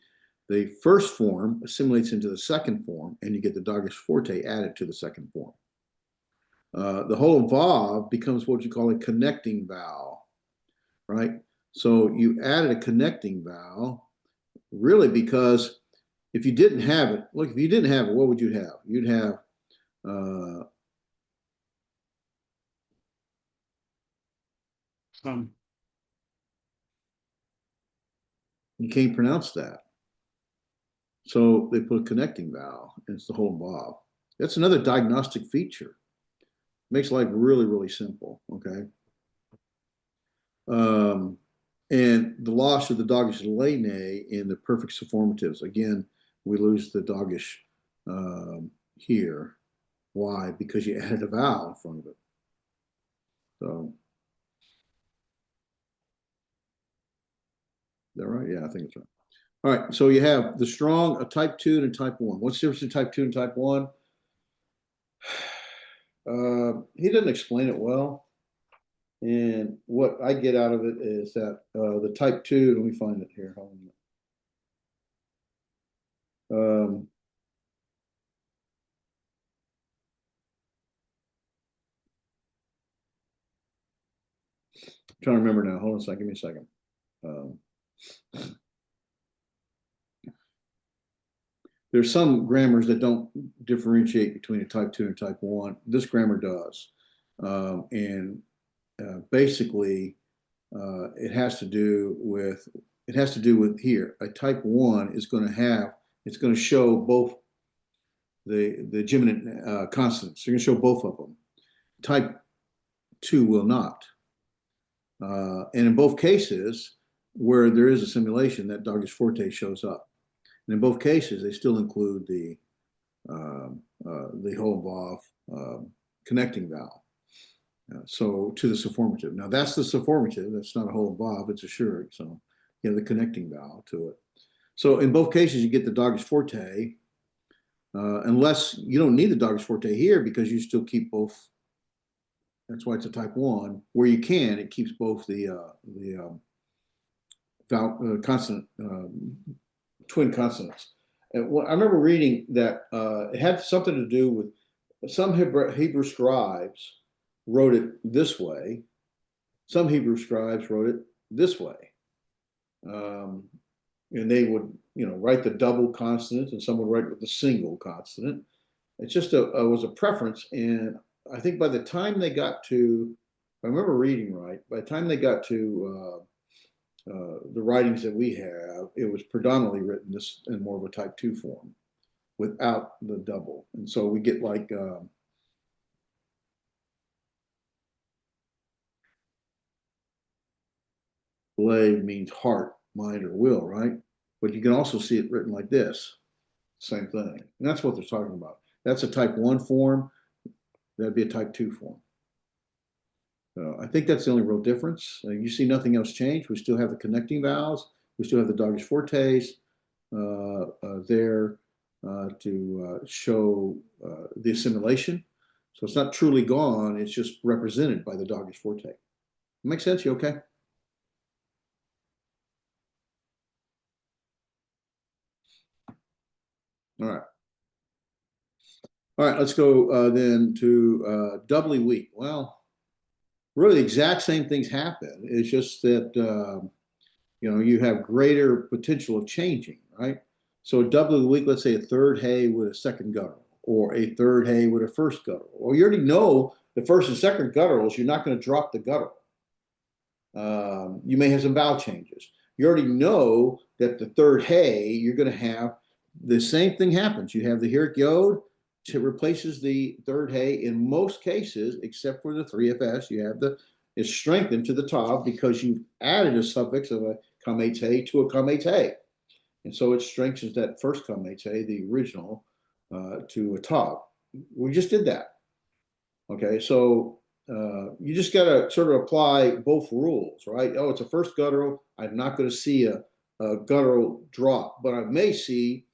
first form assimilates into the second form, and you get the dogged forte added to the second form. The whole vav becomes what you call a connecting vowel, right? So you added a connecting vowel, really, because if you didn't have it, look, if you didn't have it, what would you have? You'd have you can't pronounce that. So they put a connecting vowel, and it's the whole vav. That's another diagnostic feature. Makes life really, really simple, okay? And the loss of the doggish lene in the perfect suffirmatives. Again, we lose the doggish here. Why? Because you added a vowel in front of it. So, is that right? Yeah, I think it's right. All right, so you have the strong, a type 2, and a type 1. What's the difference between type 2 and type 1? He didn't explain it well. And what I get out of it is that the type 2, let me find it here. Trying to remember now. Hold on a second. Give me a second. There's some grammars that don't differentiate between a type 2 and type 1. This grammar does. And basically it has to do with here. A type 1 is going to have, it's going to show both the geminant consonants. You're going to show both of them. Type 2 will not. And in both cases, where there is a simulation, that Dogged Forte shows up. And in both cases, they still include the whole involve connecting vowel. So to the sufformative. Now that's the sufformative. That's not a whole involve. It's assured. So you have the connecting vowel to it. So in both cases, you get the Dogged Forte, unless you don't need the Dogged Forte here because you still keep both. That's why it's a type 1. Where you can, it keeps both the vowel consonant twin consonants. And I remember reading that it had something to do with some Hebrew scribes wrote it this way. Some Hebrew scribes wrote it this way. And they would, write the double consonant, and some would write with the single consonant. It's just was a preference. And I think by the time they got to, if I remember reading right, by the time they got to the writings that we have, it was predominantly written this in more of a type 2 form without the double. And so we get like Lev means heart, mind, or will, right? But you can also see it written like this. Same thing. And that's what they're talking about. That's a type 1 form. That'd be a type 2 form. I think that's the only real difference. You see nothing else change. We still have the connecting vowels. We still have the Dogged Fortes there to show the assimilation. So it's not truly gone. It's just represented by the Dogged Forte. Make sense? You okay? All right. All right, let's go then to doubly weak. Well, really the exact same things happen. It's just that, you have greater potential of changing, right? So doubly weak, let's say a third hay with a second guttural, or a third hay with a first guttural. Well, you already know the first and second gutturals, you're not going to drop the guttural. You may have some vowel changes. You already know that the third hay, you're going to have the same thing happens. You have the heroic yod, it replaces the third hay in most cases, except for the 3fs. You have it's strengthened to the tav because you've added a suffix of a kametz hay to a kametz hay. And so it strengthens that first kametz hay, the original, to a tav. We just did that. Okay, so you just got to sort of apply both rules, right? Oh, it's a first guttural. I'm not going to see a guttural drop, but I may see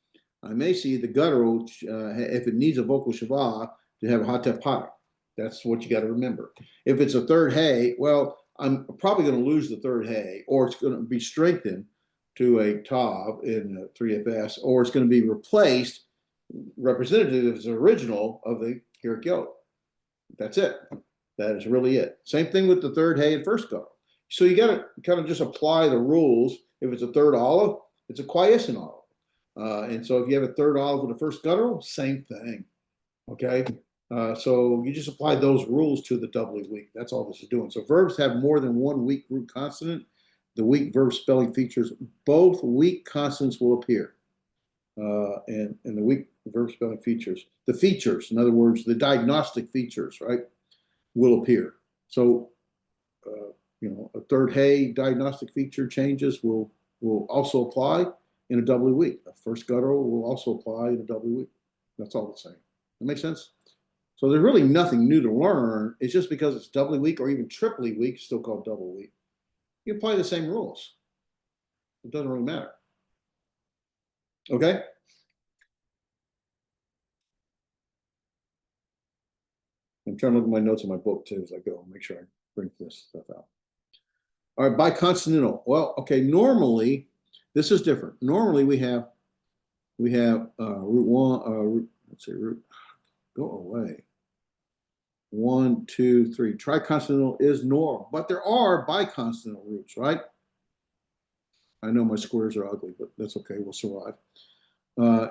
the guttural, if it needs a vocal shavah, to have a hatef parak. That's what you got to remember. If it's a third hay, well, I'm probably going to lose the third hay, or it's going to be strengthened to a tav in 3fs, or it's going to be replaced, representative of the original of the heroic yod. That's it. That is really it. Same thing with the third hay and first guttural. So you got to kind of just apply the rules. If it's a third olive, it's a quiescent olive. And so if you have a third olive with a first guttural, same thing. Okay. So you just apply those rules to the doubly weak. That's all this is doing. So verbs have more than one weak root consonant. The weak verb spelling features, both weak consonants will appear. And the weak verb spelling features, the features, in other words, the diagnostic features, right, will appear. So, a third hay diagnostic feature changes will also apply in a doubly weak. A first guttural will also apply in a doubly weak. That's all it's saying. That makes sense? So there's really nothing new to learn. It's just because it's doubly weak or even triply weak, still called double weak. You apply the same rules. It doesn't really matter. Okay? I'm trying to look at my notes in my book too as I go, make sure I bring this stuff out. All right, biconsonantal. Well, okay, normally, this is different. Normally we have root one, let's see, root, go away. 1, 2, 3. Triconsonantal is normal, but there are biconsonantal roots, right? I know my squares are ugly, but that's okay, we'll survive.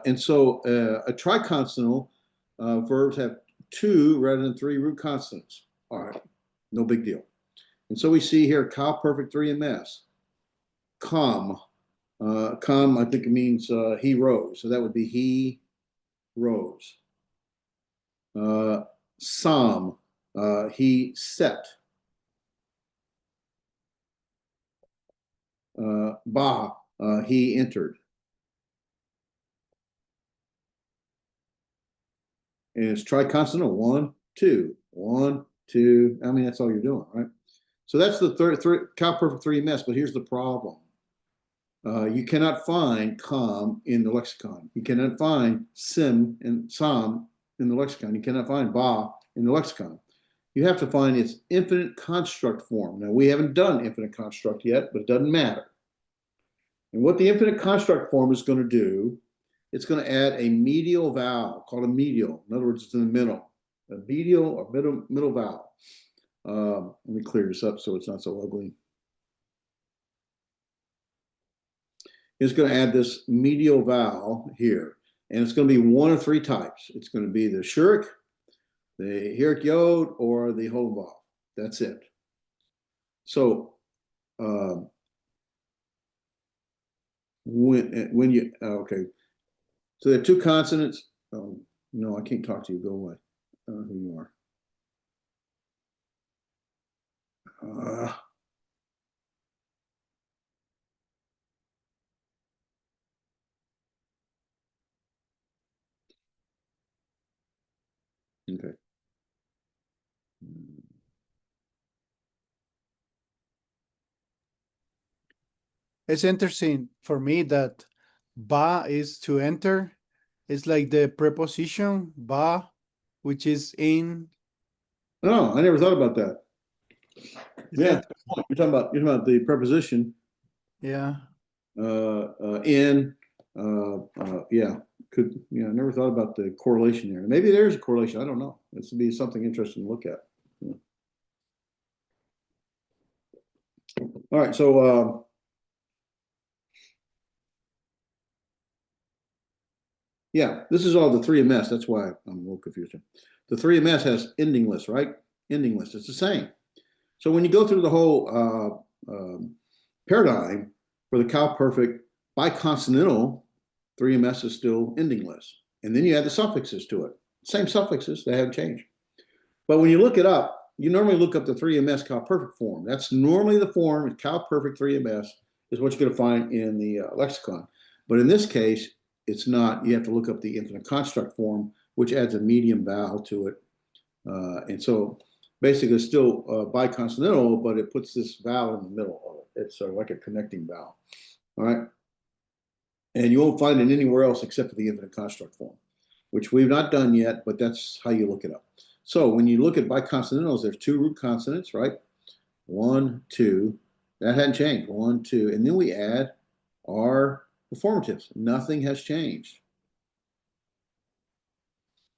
And so a triconsonantal verbs have 2 rather than 3 root consonants. All right, no big deal. And so we see here cow perfect 3ms. Come. Come, I think it means he rose. So that would be he rose. Sam, he set. Ba, he entered. And it's triconsonantal. 1, 2, 1, 2. I mean, that's all you're doing, right? So that's the cow perfect 3ms. But here's the problem. You cannot find com in the lexicon. You cannot find sim and sam in the lexicon. You cannot find ba in the lexicon. You have to find its infinite construct form. Now, we haven't done infinite construct yet, but it doesn't matter. And what the infinite construct form is going to do, it's going to add a medial vowel called a medial. In other words, it's in the middle. A medial or middle vowel. Let me clear this up so it's not so ugly. It's going to add this medial vowel here. And it's going to be one of 3 types. It's going to be the shurik, the hirik yod, or the holvav. That's it. So when you, okay. So there are 2 consonants. Oh, no, I can't talk to you. Go away. I don't know who you are. Okay. It's interesting for me that ba is to enter. It's like the preposition ba, which is in. No, I never thought about that. Yeah, That, you're talking about the preposition. yeah. In. Yeah, I never thought about the correlation there. Maybe there's a correlation. I don't know. This would be something interesting to look at. Yeah. All right, so yeah, this is all the 3ms. That's why I'm a little confused. The 3ms has ending list, right? Ending list. It's the same. So when you go through the whole paradigm for the cow perfect biconsonantal, 3ms is still ending list. And then you add the suffixes to it. Same suffixes, they haven't changed. But when you look it up, you normally look up the 3ms cow perfect form. That's normally the form, cow perfect 3ms is what you're going to find in the lexicon. But in this case, it's not. You have to look up the infinite construct form, which adds a medium vowel to it. And so basically it's still biconsonantal, but it puts this vowel in the middle of it. It's sort of like a connecting vowel. All right. And you won't find it anywhere else except for the infinite construct form, which we've not done yet, but that's how you look it up. So when you look at biconsonantals, there's 2 root consonants, right? 1, 2. That hadn't changed. 1, 2. And then we add our performatives. Nothing has changed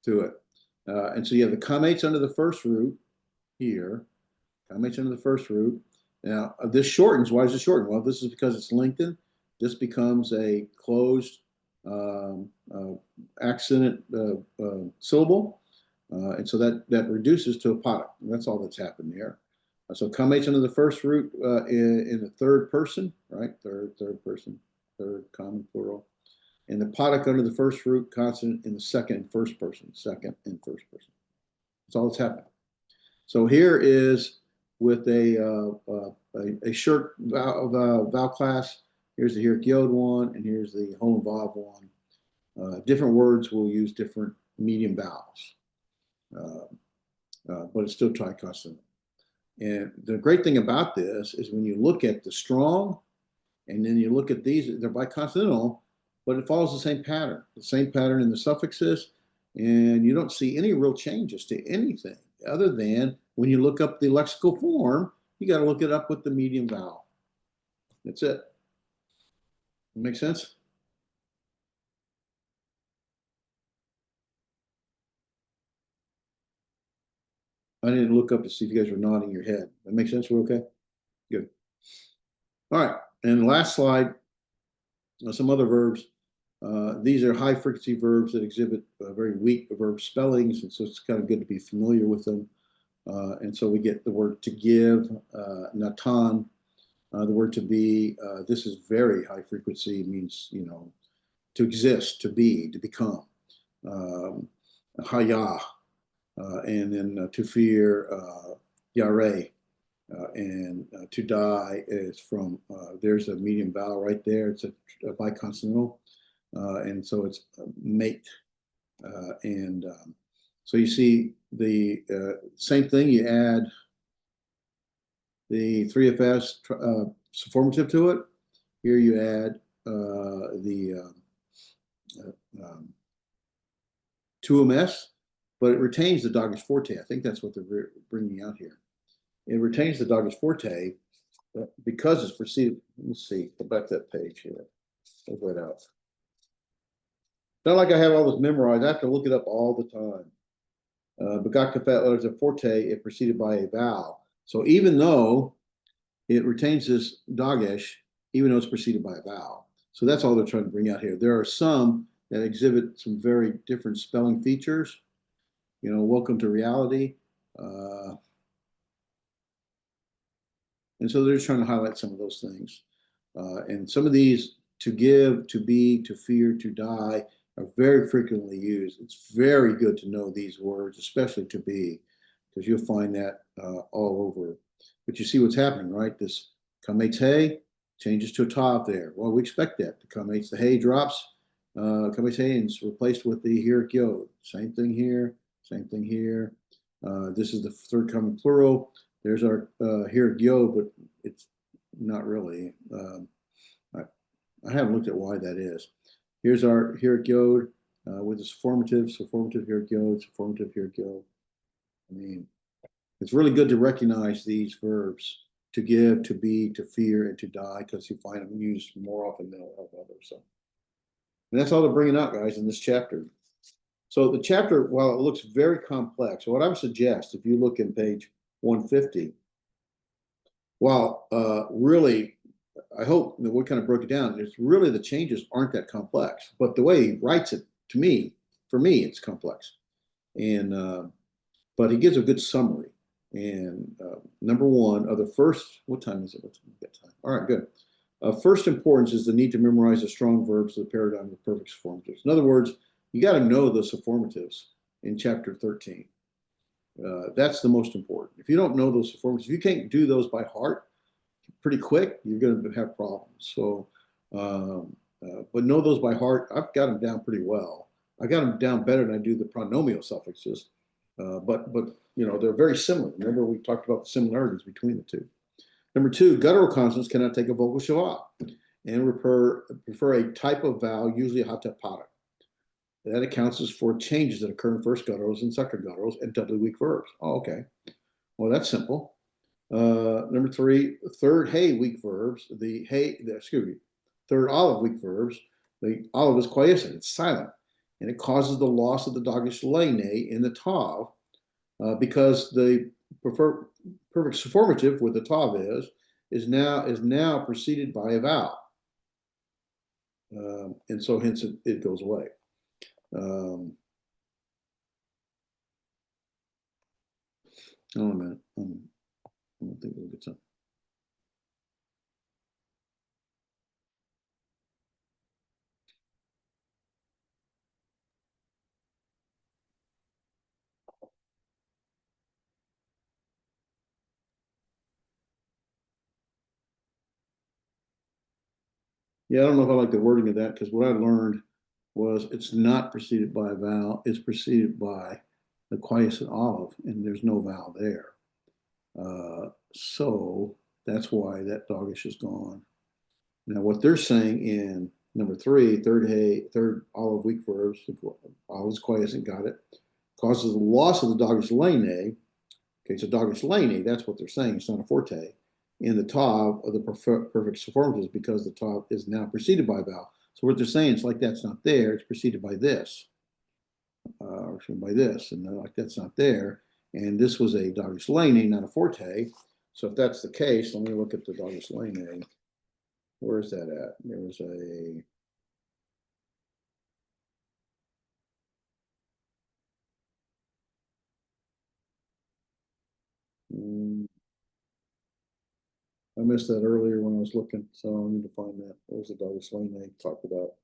to it. And so you have the comates under the first root here. Comates under the first root. Now, this shortens. Why is it shortened? Well, this is because it's lengthened. This becomes a closed accented syllable. And so that reduces to a apodic. That's all that's happened there. So comates under the first root in the third person, right? Third person, third common plural. And the apodic under the first root consonant in the second and first person, second and first person. That's all that's happening. So here is with a short vowel class. Here's the hirik yod one, and here's the holem vav one. Different words will use different medium vowels, but it's still triconsonant. And the great thing about this is when you look at the strong, and then you look at these, they're biconsonantal, but it follows the same pattern in the suffixes, and you don't see any real changes to anything other than when you look up the lexical form, you got to look it up with the medium vowel. That's it. Make sense? I didn't look up to see if you guys were nodding your head. That makes sense? We're okay? Good. All right. And the last slide, some other verbs. These are high frequency verbs that exhibit very weak verb spellings, and so it's kind of good to be familiar with them. And so we get the word to give, natan, the word to be. This is very high frequency, means, to exist, to be, to become. Haya, and then to fear, yare. And to die is from, there's a medium vowel right there. It's a biconsonantal. And so it's mate. And so you see the same thing, you add the 3FS formative to it. Here you add the 2MS, but it retains the Dogged forte. I think that's what they're bringing out here. It retains the Dogged forte because it's preceded. Let's see, go back to that page here. I'll go it out. Not like I have all this memorized. I have to look it up all the time. But got kafet letters of forte, it preceded by a vowel. So even though it retains this dagesh, even though it's preceded by a vowel. So that's all they're trying to bring out here. There are some that exhibit some very different spelling features. Welcome to reality. And so they're trying to highlight some of those things. And some of these, to give, to be, to fear, to die, are very frequently used. It's very good to know these words, especially to be, because you'll find that all over. But you see what's happening, right? This kametz hey changes to a tav there. Well, we expect that. The hey drops, kametz hey, and it's replaced with the hierik yod. Same thing here, same thing here. This is the third common plural. There's our hierik yod, but it's not really. I haven't looked at why that is. Here's our hierik yod with its formative hierik yod, formative hierik yod. I mean, it's really good to recognize these verbs: to give, to be, to fear, and to die, because you find them used more often than others. So, and that's all they're bringing out, guys, in this chapter. So the chapter, while it looks very complex, what I would suggest, if you look in page 150, while really, I hope that we kind of broke it down. It's really, the changes aren't that complex, but the way he writes it, to me, for me, it's complex. And but he gives a good summary. And number one, of the first, what time is it? What time? We got time. All right, good. First importance is the need to memorize the strong verbs of the paradigm of perfect suffirmatives. In other words, you got to know the suffirmatives in chapter 13. That's the most important. If you don't know those suffirmatives, if you can't do those by heart pretty quick, you're going to have problems. So, but know those by heart. I've got them down pretty well. I got them down better than I do the pronomial suffixes. But they're very similar. Remember, we talked about the similarities between the two. Number two, guttural consonants cannot take a vocal shava and prefer a type of vowel, usually a hatapada. That accounts for changes that occur in first gutturals and second gutturals and doubly weak verbs. Oh, okay. Well, that's simple. Number three, third hey weak verbs. Third olive weak verbs. The olive is quiescent, it's silent, and it causes the loss of the dagesh lene in the tav, because the perfect suffirmative with the tav is now preceded by a vowel, and so hence it goes away. Hold on a minute. I don't think we'll get something. Yeah, I don't know if I like the wording of that, because what I learned was it's not preceded by a vowel, it's preceded by the quiescent olive, and there's no vowel there. So that's why that dagesh is gone. Now, what they're saying in number three, third olive weak verbs, olive is quiescent, got it, causes the loss of the dagesh lene. Okay, so dagesh lene, that's what they're saying. It's not a forte. In the tav of the perfect suffirmatives, because the tav is now preceded by a vowel. So what they're saying is like that's not there. It's preceded by this, or by this, and like that's not there. And this was a dagesh lene, not a forte. So if that's the case, let me look at the dagesh lene. Where is that at? There was a. missed that earlier when I was looking, so I need to find that. What was the Douglas Lane they talked about?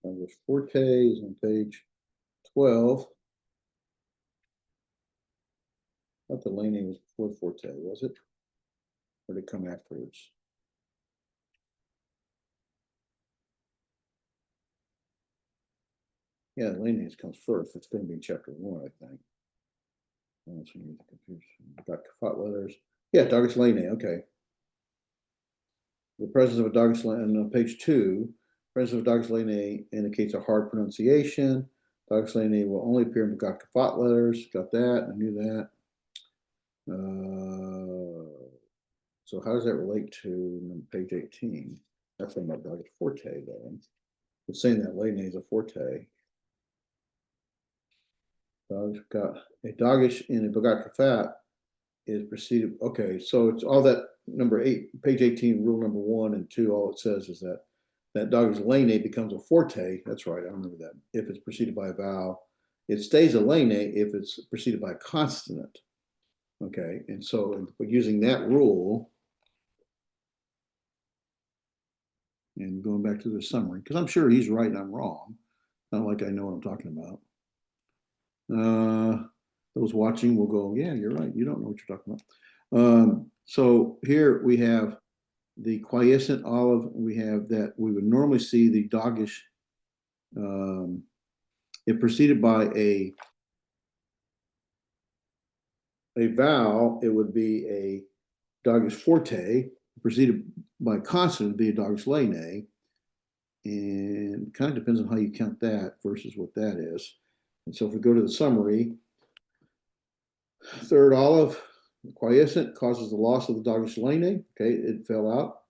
Douglas Forte is on page 12. I thought the Lane was before Forte, was it? Or did it come afterwards? Yeah, Lane comes first. It's going to be in chapter 1, I think. That's when you get confused. Got fought letters. Yeah, Douglas Lane. Okay. The presence of a Douglas Lane on page 2. Presence of Douglas Lane indicates a hard pronunciation. Douglas Lane will only appear in Got fought letters. Got that. I knew that. So how does that relate to page 18? That's about Douglas Forte, though. It's saying that Lane is a Forte. Dogs got a doggish in a Bogat Kafat is preceded. Okay, so it's all that number 8, page 18, rule number 1 and 2. All it says is that doggish lane becomes a forte. That's right, I remember that. If it's preceded by a vowel, it stays a lane if it's preceded by a consonant. Okay, and so using that rule and going back to the summary, because I'm sure he's right and I'm wrong. Not like I know what I'm talking about. Those watching will go, yeah, you're right. You don't know what you're talking about. So here we have the quiescent olive. We have that we would normally see the doggish. If preceded by a vowel, it would be a doggish forte. Preceded by a consonant, would be a doggish lane. And kind of depends on how you count that versus what that is. And so if we go to the summary, third olive, quiescent, causes the loss of the doggish lane. Okay, it fell out.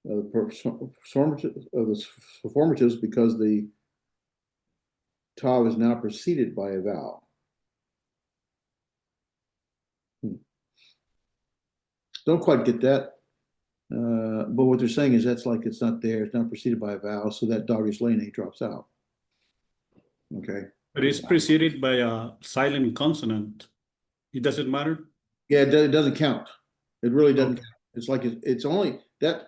The formatives because the tav is now preceded by a vowel. Don't quite get that. But what they're saying is that's like it's not there. It's not preceded by a vowel, so that doggish lane drops out. Okay. But it's preceded by a silent consonant. It doesn't matter. Yeah, it doesn't count. It really doesn't Okay. count. It's like it's only that's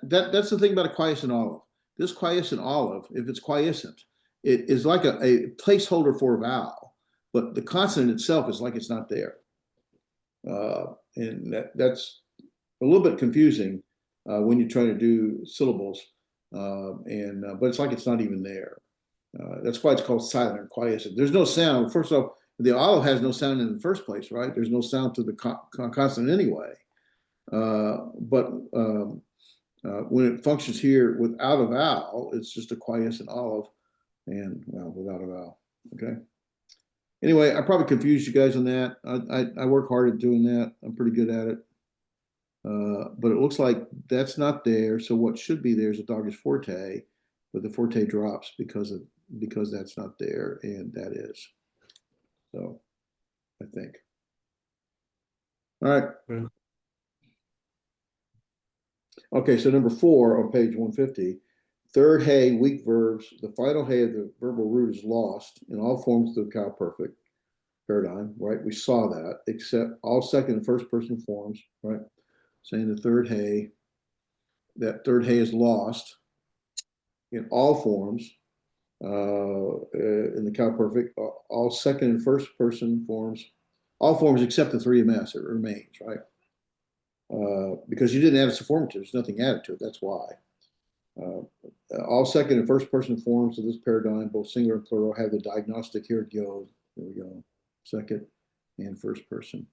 the thing about a quiescent olive. This quiescent olive, if it's quiescent, it is like a placeholder for a vowel, but the consonant itself is like it's not there. And that's a little bit confusing when you try to do syllables, but it's like it's not even there. That's why it's called silent quiescent. There's no sound. First off, the olive has no sound in the first place, right? There's no sound to the consonant anyway. But when it functions here without a vowel, it's just a quiescent olive, and well, without a vowel. Okay. Anyway, I probably confused you guys on that. I work hard at doing that. I'm pretty good at it. But it looks like that's not there. So what should be there is a doggish forte, but the forte drops because that's not there, and that is. So I think. All right. Well, Okay, so number 4 on page 150, third hey, weak verbs. The final hey of the verbal root is lost in all forms of the cow perfect paradigm, right? We saw that, except all second and first person forms, right? Saying the third hey, that third hey is lost in all forms in the cow perfect, all second and first person forms, all forms except the 3MS, it remains, right? Because you didn't add a suffixative, there's nothing added to it, that's why. All second and first person forms of this paradigm, both singular and plural, have the diagnostic here at Yod. There we go. Second and first person.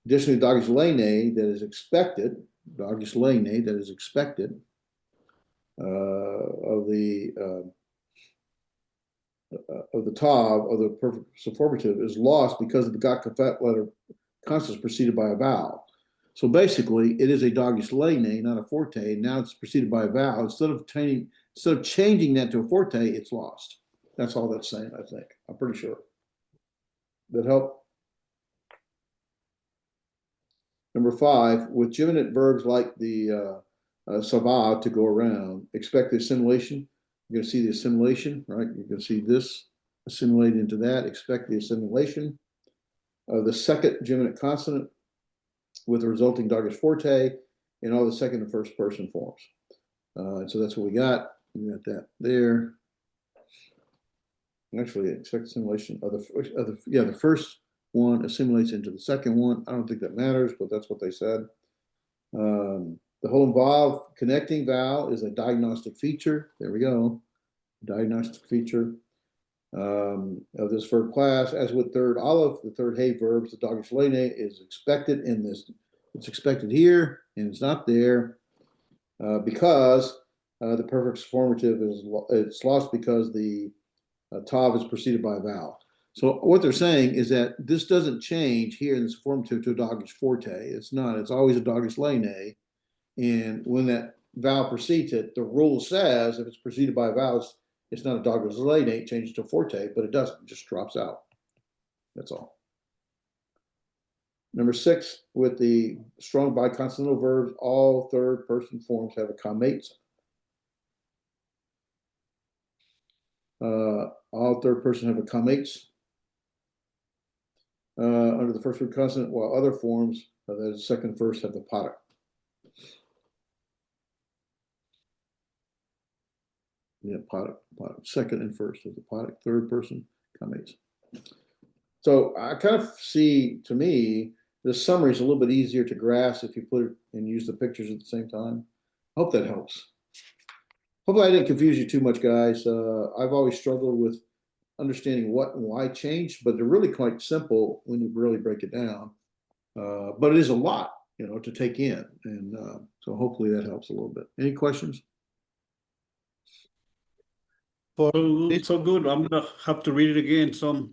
Additionally, doggish lane that is expected, doggish lane that is expected of the tav of the perfect sufformative is lost because of the got kafat letter consonants preceded by a vowel. So basically, it is a doggish lane, not a forte. Now it's preceded by a vowel. Instead of changing that to a forte, it's lost. That's all that's saying, I think. I'm pretty sure. That help? Number 5, with geminate verbs like the sava to go around, expect the assimilation You're gonna see the assimilation, right? You're gonna see this assimilate into that, expect the assimilation of the second geminate consonant with the resulting Doggers forte in all the second and first person forms. So that's what we got. We got that there. Actually, expect assimilation of the first one assimilates into the second one. I don't think that matters, but that's what they said. The whole involved connecting vowel is a diagnostic feature. There we go. Diagnostic feature of this verb class. As with third olive, the third hey verbs, the Doggers lene is expected in this. It's expected here, and it's not there because the perfect formative it's lost because the tav is preceded by a vowel. So what they're saying is that this doesn't change here in this formative to a Doggers forte. It's not. It's always a Doggers lene. And when that vowel precedes it, the rule says if it's preceded by a vowel, it's not a Doggers lene, it changes to forte, but it doesn't. It just drops out. That's all. Number 6, with the strong biconsonantal verbs, all third person forms have a comates. All third person have a comates under the first word consonant, while other forms, that is second and first, have the potic. Yeah, potic. Second and first of the potic, third person comates. So I kind of see, to me, the summary is a little bit easier to grasp if you put it and use the pictures at the same time. Hope that helps. Hopefully I didn't confuse you too much, guys. I've always struggled with understanding what and why changed, but they're really quite simple when you really break it down. But it is a lot, to take in. And so hopefully that helps a little bit. Any questions? For So, this, so good. I'm gonna have to read it again. So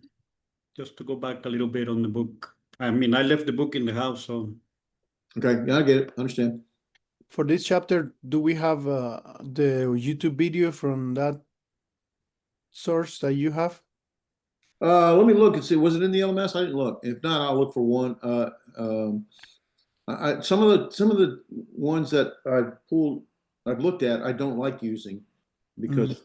just to go back a little bit on the book. I mean, I left the book in the house, so Okay, yeah, I get it. Understand. for this chapter, do we have the YouTube video from that source that you have? Let me look and see. Was it in the LMS? I didn't look. If not, I'll look for one. Some of the ones that I've looked at, I don't like using because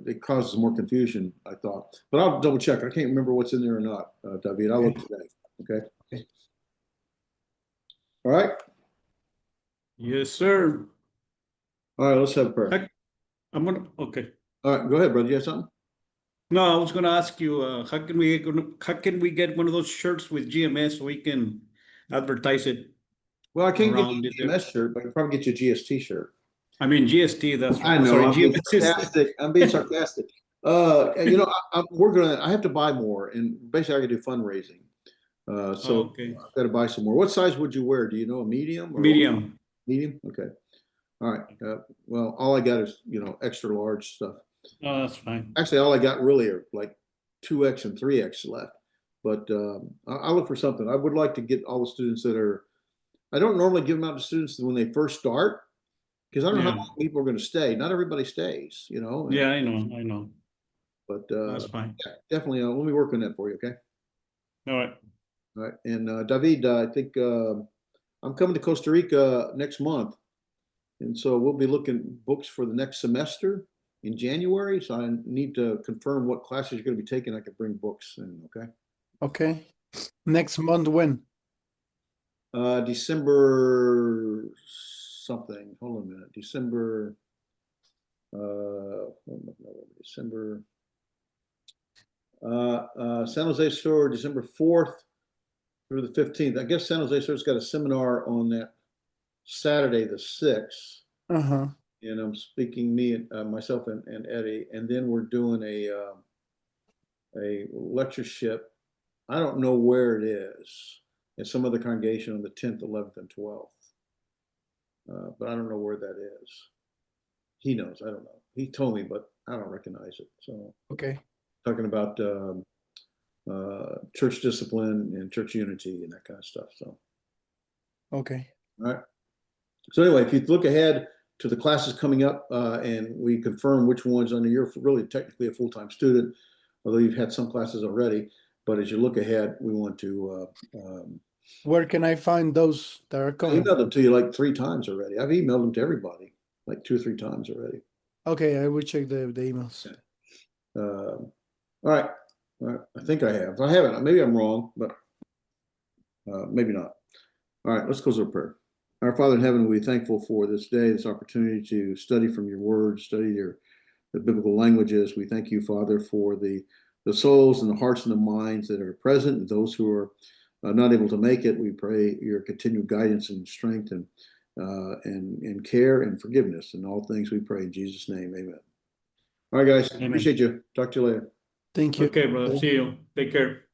it causes more confusion, I thought. But I'll double check. I can't remember what's in there or not, David. I'll look today. Okay. Okay. All right. yes, sir. All right. Let's have a prayer. Okay. All right. Go ahead, brother. You have something? No, I was gonna ask you, how can we get one of those shirts with GMS so we can advertise it Well, I can't get around you it a there? GMS shirt, but I can probably get you a GST shirt. I mean, GST, that's right. I Oh, know. sorry, I'm being GMS is. sarcastic. I'm being sarcastic. I'm working on it. I have to buy more, and basically I can do fundraising. So Okay. I've got to buy some more. What size would you wear? Do you know, a medium or Medium. medium? Okay. All right. Well, all I got is extra large stuff. Oh, that's fine. Actually, all I got really are like 2X and 3X left. But I'll look for something. I would like to get all the students that are. I don't normally give them out to students when they first start because I don't know how Yeah. long people are going to stay. Not everybody stays, Yeah, I know. But That's fine. yeah, definitely. Let me work on that for you. Okay. All right. All right. And David, I think I'm coming to Costa Rica next month. And so we'll be looking books for the next semester in January. So I need to confirm what classes you're going to be taking. I can bring books in. Okay. Okay. Next month, when? December something. Hold on a minute. December. December. San Jose Sur, December 4th through the 15th. I guess San Jose Sur's got a seminar on that Saturday, the 6th. Uh-huh. And I'm speaking myself and Eddie, and then we're doing a lectureship. I don't know where it is. At some other congregation on the 10th, 11th, and 12th. But I don't know where that is. He knows. I don't know. He told me, but I don't recognize it. So Okay. talking about church discipline and church unity and that kind of stuff. So Okay. all right. So anyway, if you look ahead to the classes coming up and we confirm which ones under you're really technically a full-time student, although you've had some classes already. But as you look ahead, we want to. Where can I find those that are I coming? emailed them to you like 3 times already. I've emailed them to everybody like 2 or 3 times already. Okay, I will check the emails. All right. I think I have. If I haven't, maybe I'm wrong, but maybe not. All right, let's close our prayer. Our Father in heaven, we're thankful for this day, this opportunity to study from your word, study the biblical languages. We thank you, Father, for the souls and the hearts and the minds that are present, and those who are not able to make it. We pray your continued guidance and strength and care and forgiveness in all things. We pray in Jesus' name, amen. All right, guys, Amen. appreciate you. Talk to you later. Thank you. Okay, brother. See you. Take care.